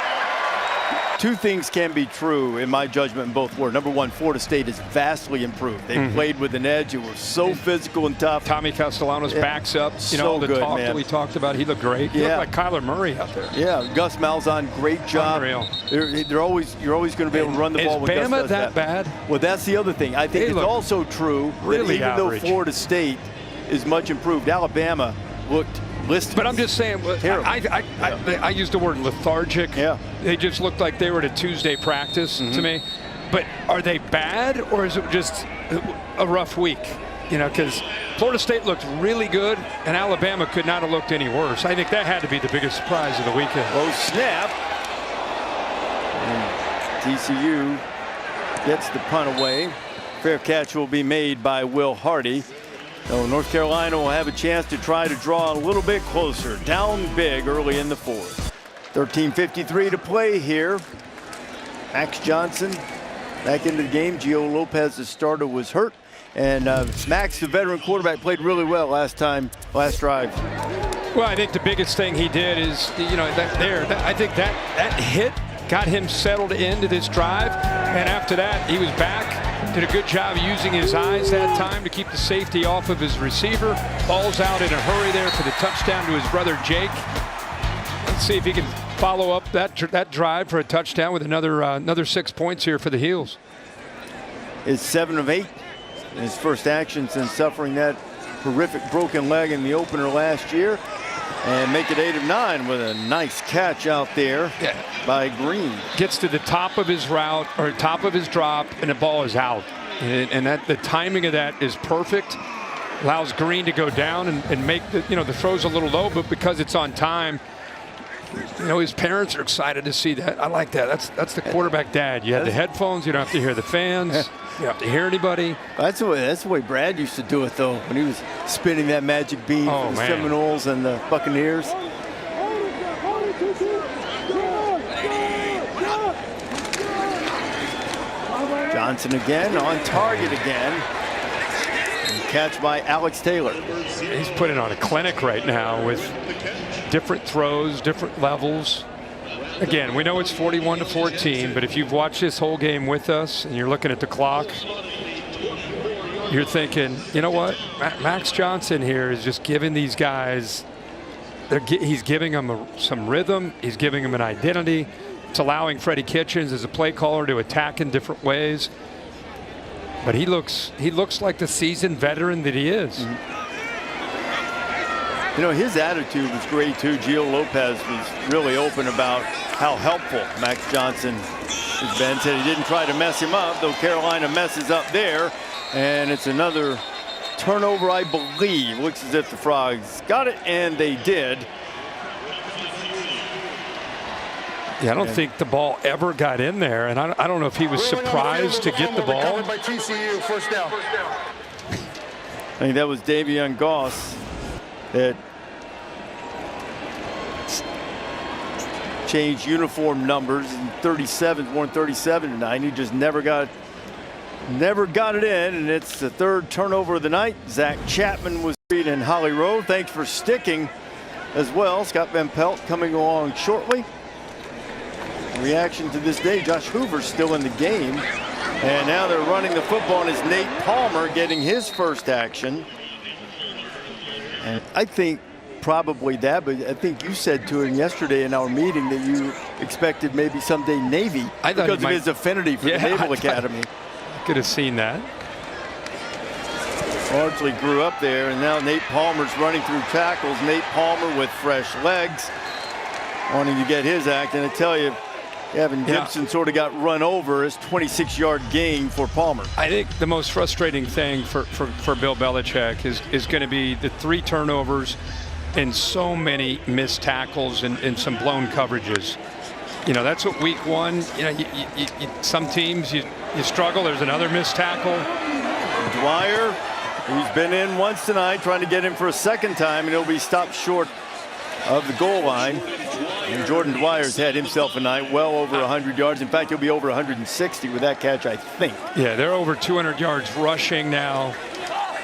Two things can be true in my judgment in both were. Number one, Florida State has vastly improved. They played with an edge. It was so physical and tough. Tommy Castellanos backs up. You know, the talk that we talked about. He looked great. He looked like Kyler Murray out there. Yeah, Gus Malzahn, great job. Unreal. You're always going to be able to run the ball when Gus does that bad? Well, that's the other thing. I think it's also true that even though Florida State is much improved, Alabama looked listed. But I'm just saying, I used the word lethargic. Yeah. They just looked like they were at a Tuesday practice to me. But are they bad, or is it just a rough week? You know, because Florida State looked really good, and Alabama could not have looked any worse. I think that had to be the biggest surprise of the weekend. Low snap. And TCU gets the punt away. Fair catch will be made by Will Hardy. So North Carolina will have a chance to try to draw a little bit closer. Down big early in the 4th. 13:53 to play here. Max Johnson back into the game. Gio Lopez, the starter, was hurt. And Max, the veteran quarterback, played really well last drive. Well, I think the biggest thing he did is, you know, I think that hit got him settled into this drive. And after that, he was back. Did a good job using his eyes that time to keep the safety off of his receiver. Ball's out in a hurry there for the touchdown to his brother Jake. Let's see if he can follow up that drive for a touchdown with another 6 points here for the Heels. Is 7 of 8 in his first action since suffering that horrific broken leg in the opener last year. And make it 8 of 9 with a nice catch out there by Green. Gets to the top of his route or top of his drop, and the ball is out. And the timing of that is perfect. Allows Green to go down and make the throw's a little low, but because it's on time, you know, his parents are excited to see that. I like that. That's the quarterback dad. You have the headphones. You don't have to hear the fans. You don't have to hear anybody. That's the way Brad used to do it, though, when he was spinning that magic bean for the Seminoles and the Buccaneers. Johnson again, on target again. And catch by Alex Taylor. He's putting on a clinic right now with different throws, different levels. Again, we know it's 41-14, but if you've watched this whole game with us and you're looking at the clock, you're thinking, you know what? Max Johnson here is just giving these guys, he's giving them some rhythm. He's giving them an identity. It's allowing Freddie Kitchens as a play caller to attack in different ways. But he looks like the seasoned veteran that he is. You know, his attitude was great, too. Gio Lopez was really open about how helpful Max Johnson has been. Said he didn't try to mess him up, though Carolina messes up there. And it's another turnover, I believe. Looks as if the Frogs got it, and they did. Yeah, I don't think the ball ever got in there, and I don't know if he was surprised to get the ball. By TCU, 1st down. I think that was Davion Goss that changed uniform numbers, and 37, worn 37 tonight. He just never got it in, and it's the 3rd turnover of the night. Zach Chapman was in Holly Road. Thanks for sticking as well. Scott Van Pelt coming along shortly. Reaction to this day, Josh Hoover's still in the game. And now they're running the football, and it's Nate Palmer getting his first action. And I think probably that, but I think you said to him yesterday in our meeting that you expected maybe someday Navy because of his affinity for the Naval Academy. I could have seen that. Largely grew up there, and now Nate Palmer's running through tackles. Nate Palmer with fresh legs, wanting to get his act. And I tell you, Gavin Gibson sort of got run over. His 26-yard gain for Palmer. I think the most frustrating thing for Bill Belichick is going to be the 3 turnovers and so many missed tackles and some blown coverages. You know, that's what week 1, you know, some teams you struggle. There's another missed tackle. Dwyer, who's been in once tonight, trying to get him for a second time, and he'll be stopped short of the goal line. And Jordan Dwyer's had himself a night, well over 100 yards. In fact, he'll be over 160 with that catch, I think. Yeah, they're over 200 yards rushing now.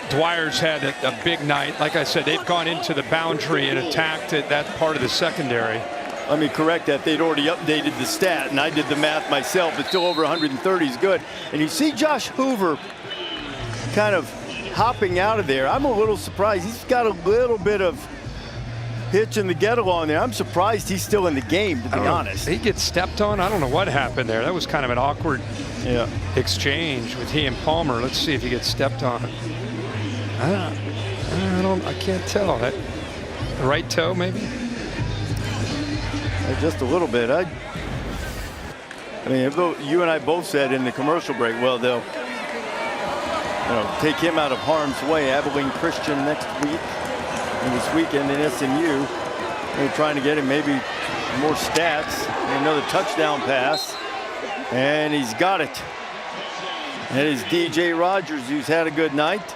Dwyer's had a big night. Like I said, they've gone into the boundary and attacked that part of the secondary. Let me correct that. They'd already updated the stat, and I did the math myself, but still over 130 is good. And you see Josh Hoover kind of hopping out of there. I'm a little surprised. He's got a little bit of hitch in the get-along there. I'm surprised he's still in the game, to be honest. He gets stepped on. I don't know what happened there. That was kind of an awkward exchange with he and Palmer. Let's see if he gets stepped on. I can't tell. That right toe, maybe? Just a little bit. I mean, you and I both said in the commercial break, well, they'll take him out of harm's way. Abilene Christian next week and this weekend in SMU. They're trying to get him maybe more stats. Another touchdown pass, and he's got it. That is DJ Rogers, who's had a good night.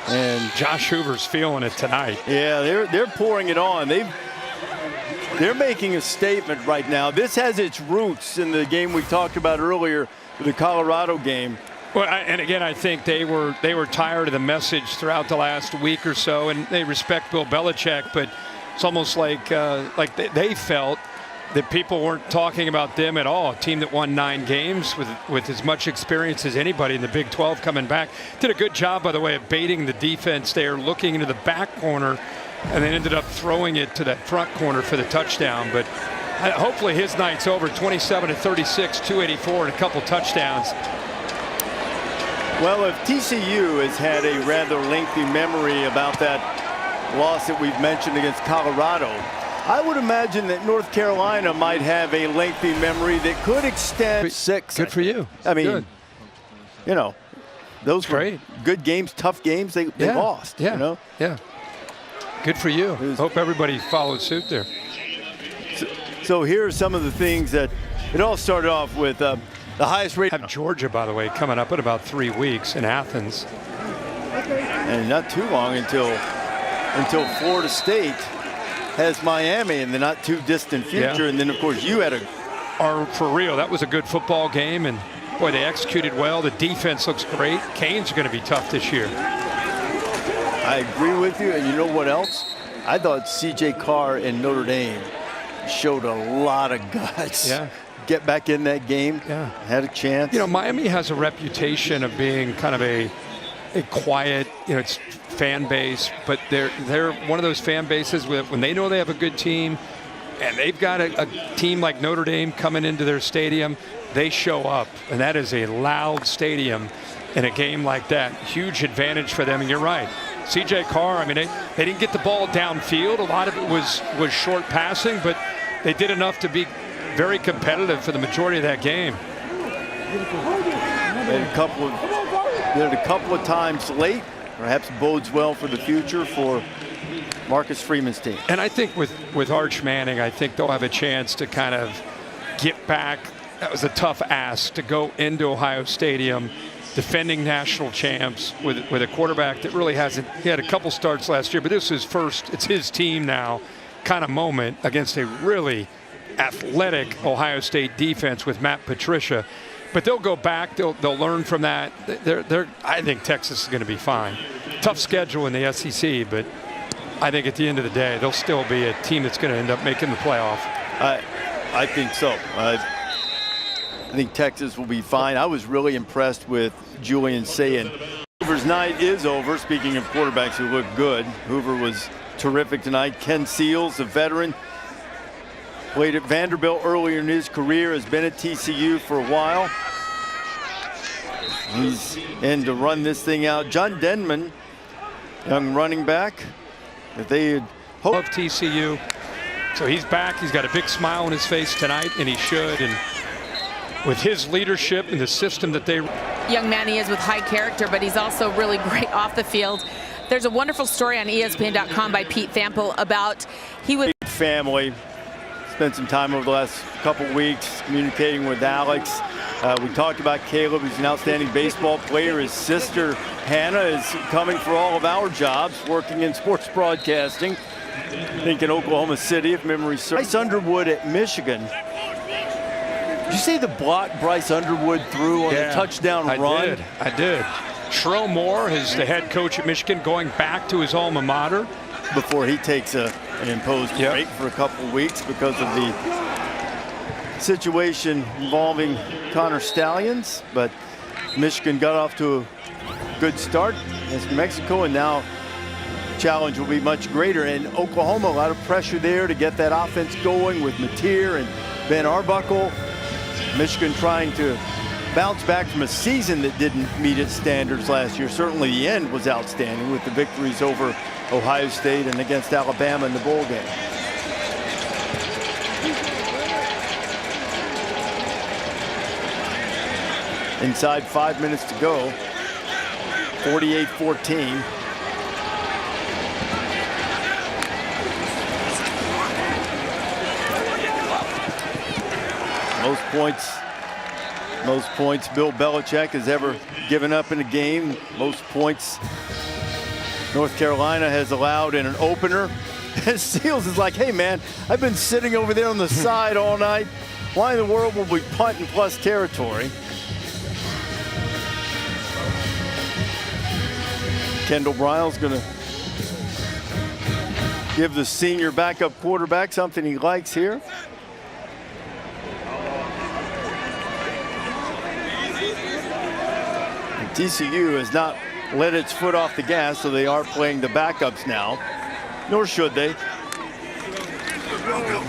And Josh Hoover's feeling it tonight. Yeah, they're pouring it on. They're making a statement right now. This has its roots in the game we talked about earlier, the Colorado game. Well, and again, I think they were tired of the message throughout the last week or so, and they respect Bill Belichick, but it's almost like they felt that people weren't talking about them at all. A team that won 9 games with as much experience as anybody in the Big 12 coming back. Did a good job, by the way, of baiting the defense there, looking into the back corner, and then ended up throwing it to that front corner for the touchdown. But hopefully his night's over. 27-36, 284, and a couple touchdowns. Well, if TCU has had a rather lengthy memory about that loss that we've mentioned against Colorado, I would imagine that North Carolina might have a lengthy memory that could extend 6. Good for you. I mean, good. Those were good games, tough games. They lost. Yeah. Yeah. Good for you. Hope everybody followed suit there. So here are some of the things that it all started off with. The highest rate. Have Georgia, by the way, coming up in about 3 weeks in Athens. And not too long until Florida State has Miami in the not too distant future. And then, of course, you had for real, that was a good football game. And, boy, they executed well. The defense looks great. Canes are going to be tough this year. I agree with you. And you know what else? I thought C.J. Carr and Notre Dame showed a lot of guts. Yeah. Get back in that game. Yeah. Had a chance. Miami has a reputation of being kind of a quiet, it's fan base, but they're one of those fan bases when they know they have a good team and they've got a team like Notre Dame coming into their stadium, they show up, and that is a loud stadium in a game like that. Huge advantage for them, and you're right. C.J. Carr, I mean, they didn't get the ball downfield. A lot of it was short passing, but they did enough to be very competitive for the majority of that game. Did a couple of times late. Perhaps bodes well for the future for Marcus Freeman's team. And I think with Arch Manning, I think they'll have a chance to kind of get back. That was a tough ask to go into Ohio Stadium, defending national champs with a quarterback that really hasn't. He had a couple starts last year, but this is it's his team now kind of moment against a really athletic Ohio State defense with Matt Patricia. But they'll go back. They'll learn from that. I think Texas is going to be fine. Tough schedule in the SEC, but I think at the end of the day, they'll still be a team that's going to end up making the playoff. I think so. I think Texas will be fine. I was really impressed with Julian Sayin. Hoover's night is over. Speaking of quarterbacks who look good, Hoover was terrific tonight. Ken Seals, a veteran, played at Vanderbilt earlier in his career, has been at TCU for a while. He's in to run this thing out. John Denman, young running back, that they had hoped. Of TCU. So he's back. He's got a big smile on his face tonight, and he should. And with his leadership and the system that they. Young man he is with high character, but he's also really great off the field. There's a wonderful story on ESPN.com by Pete Thample about family. Spent some time over the last couple weeks communicating with Alex. We talked about Caleb, who's an outstanding baseball player. His sister, Hannah, is coming for all of our jobs, working in sports broadcasting. I think in Oklahoma City, if memory serves. Bryce Underwood at Michigan. Did you see the block Bryce Underwood threw on the touchdown run? I did. Sherrell Moore is the head coach at Michigan, going back to his alma mater. Before he takes an imposed break for a couple of weeks because of the situation involving Connor Stallions. But Michigan got off to a good start against New Mexico, and now challenge will be much greater. And Oklahoma, a lot of pressure there to get that offense going with Mateer and Ben Arbuckle. Michigan trying to bounce back from a season that didn't meet its standards last year. Certainly the end was outstanding with the victories over Ohio State and against Alabama in the bowl game. Inside 5 minutes to go, 48-14. Most points Bill Belichick has ever given up in a game. Most points North Carolina has allowed in an opener. And Seals is like, hey man, I've been sitting over there on the side all night. Why in the world will we punt in plus territory? Kendall Briles going to give the senior backup quarterback something he likes here. TCU has not let its foot off the gas, so they are playing the backups now, nor should they.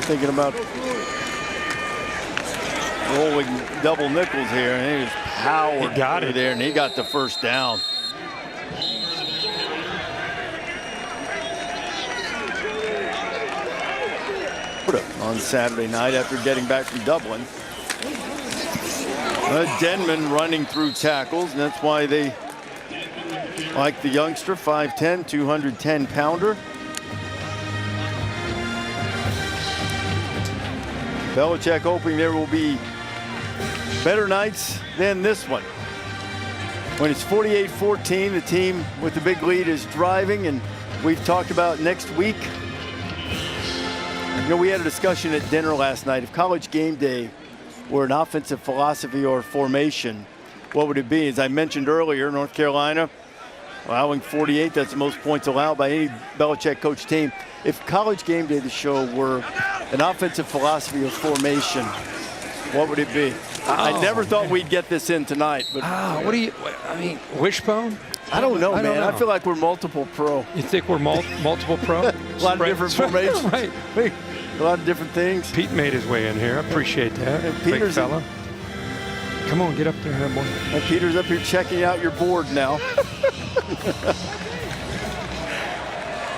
Thinking about rolling double nickels here, and he just powered over there, and he got the first down. On Saturday night after getting back from Dublin. Denman running through tackles, and that's why they like the youngster, 5'10", 210-pounder. Belichick hoping there will be better nights than this one. When it's 48-14, the team with the big lead is driving, and we've talked about next week. You know, we had a discussion at dinner last night. If College Game Day were an offensive philosophy or formation, what would it be? As I mentioned earlier, North Carolina allowing 48, that's the most points allowed by any Belichick coach team. If College Game Day, the show, were an offensive philosophy or formation, what would it be? I never thought we'd get this in tonight. But wishbone? I don't know, man. I feel like we're multiple pro. You think we're multiple pro? A lot of different formations. Right. A lot of different things. Pete made his way in here. I appreciate that. And Peter's big fella. Come on, get up there, boy. And Peter's up here checking out your board now.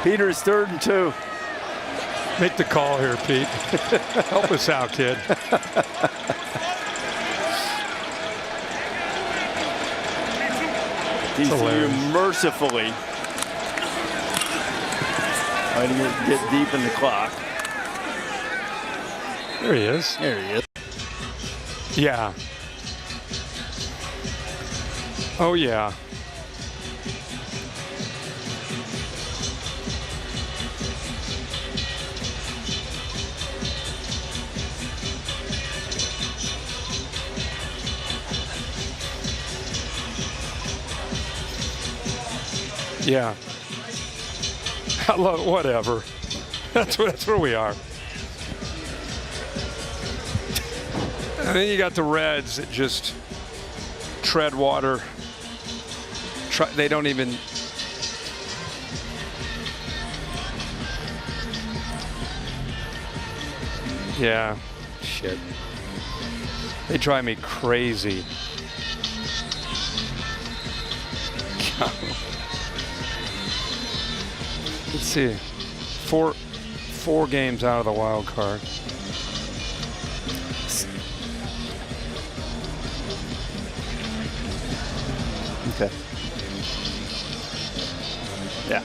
Peter is 3rd and 2. Make the call here, Pete. Help us out, kid. TCU mercifully trying to get deep in the clock. There he is. There he is. Yeah. Oh, yeah. Yeah. Whatever. That's where we are. And then you got the Reds that just tread water. They don't even. Yeah. Shit. They drive me crazy. Let's see. Four games out of the wild card. Okay. Yeah.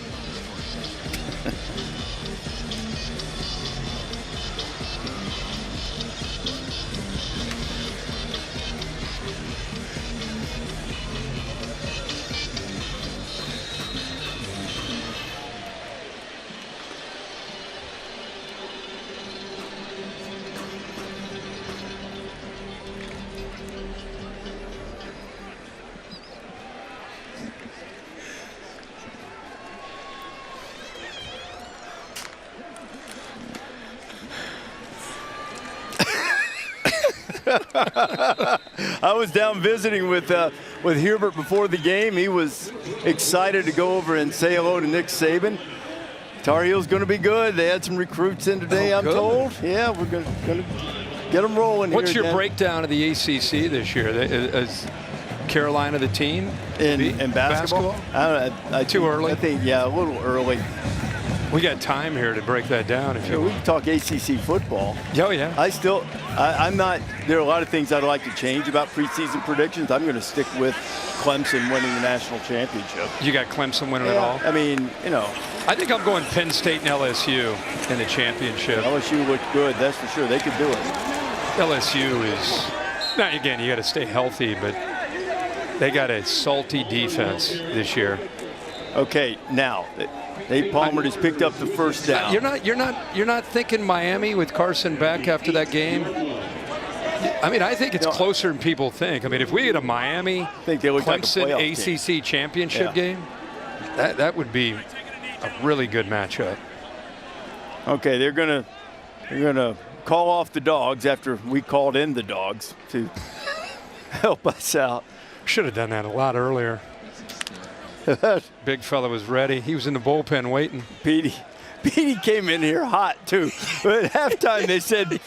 I was down visiting with Hubert before the game. He was excited to go over and say hello to Nick Saban. Tar Heels going to be good. They had some recruits in today, I'm told. Yeah, we're going to get them rolling. What's here your again. breakdown of the ACC this year? Is Carolina the team in basketball? Too early? I think, yeah, a little early. We got time here to break that down. If you We can talk ACC football. Oh, yeah. I'm not, there are a lot of things I'd like to change about preseason predictions. I'm going to stick with Clemson winning the national championship. You got Clemson winning it all? I mean, you know. I think I'm going Penn State and LSU in the championship. LSU looked good, that's for sure. They could do it. LSU is, now again, you got to stay healthy, but they got a salty defense this year. Okay, now Nate Palmer has picked up the first down. You're not thinking Miami with Carson Beck after that game. I mean, I think it's closer than people think. I mean, if we get a Miami Clemson ACC championship game, that would be a really good matchup. Okay, they're gonna call off the dogs after we called in the dogs to help us out. Should have done that a lot earlier. Big fella was ready. He was in the bullpen waiting. Petey came in here hot too. But at halftime they said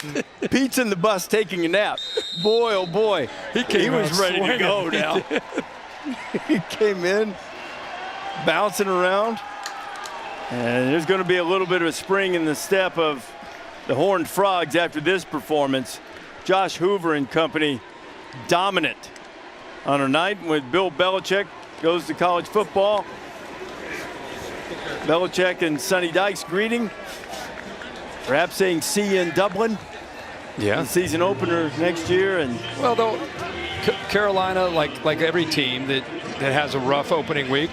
Pete's in the bus taking a nap. Boy, oh boy, he was ready to go now. He came in bouncing around, and there's going to be a little bit of a spring in the step of the Horned Frogs after this performance. Josh Hoover and company dominant on a night with Bill Belichick goes to college football. Belichick and Sonny Dykes greeting. Perhaps saying see you in Dublin. Yeah. The season opener next year. And well, though, Carolina, like every team that has a rough opening week,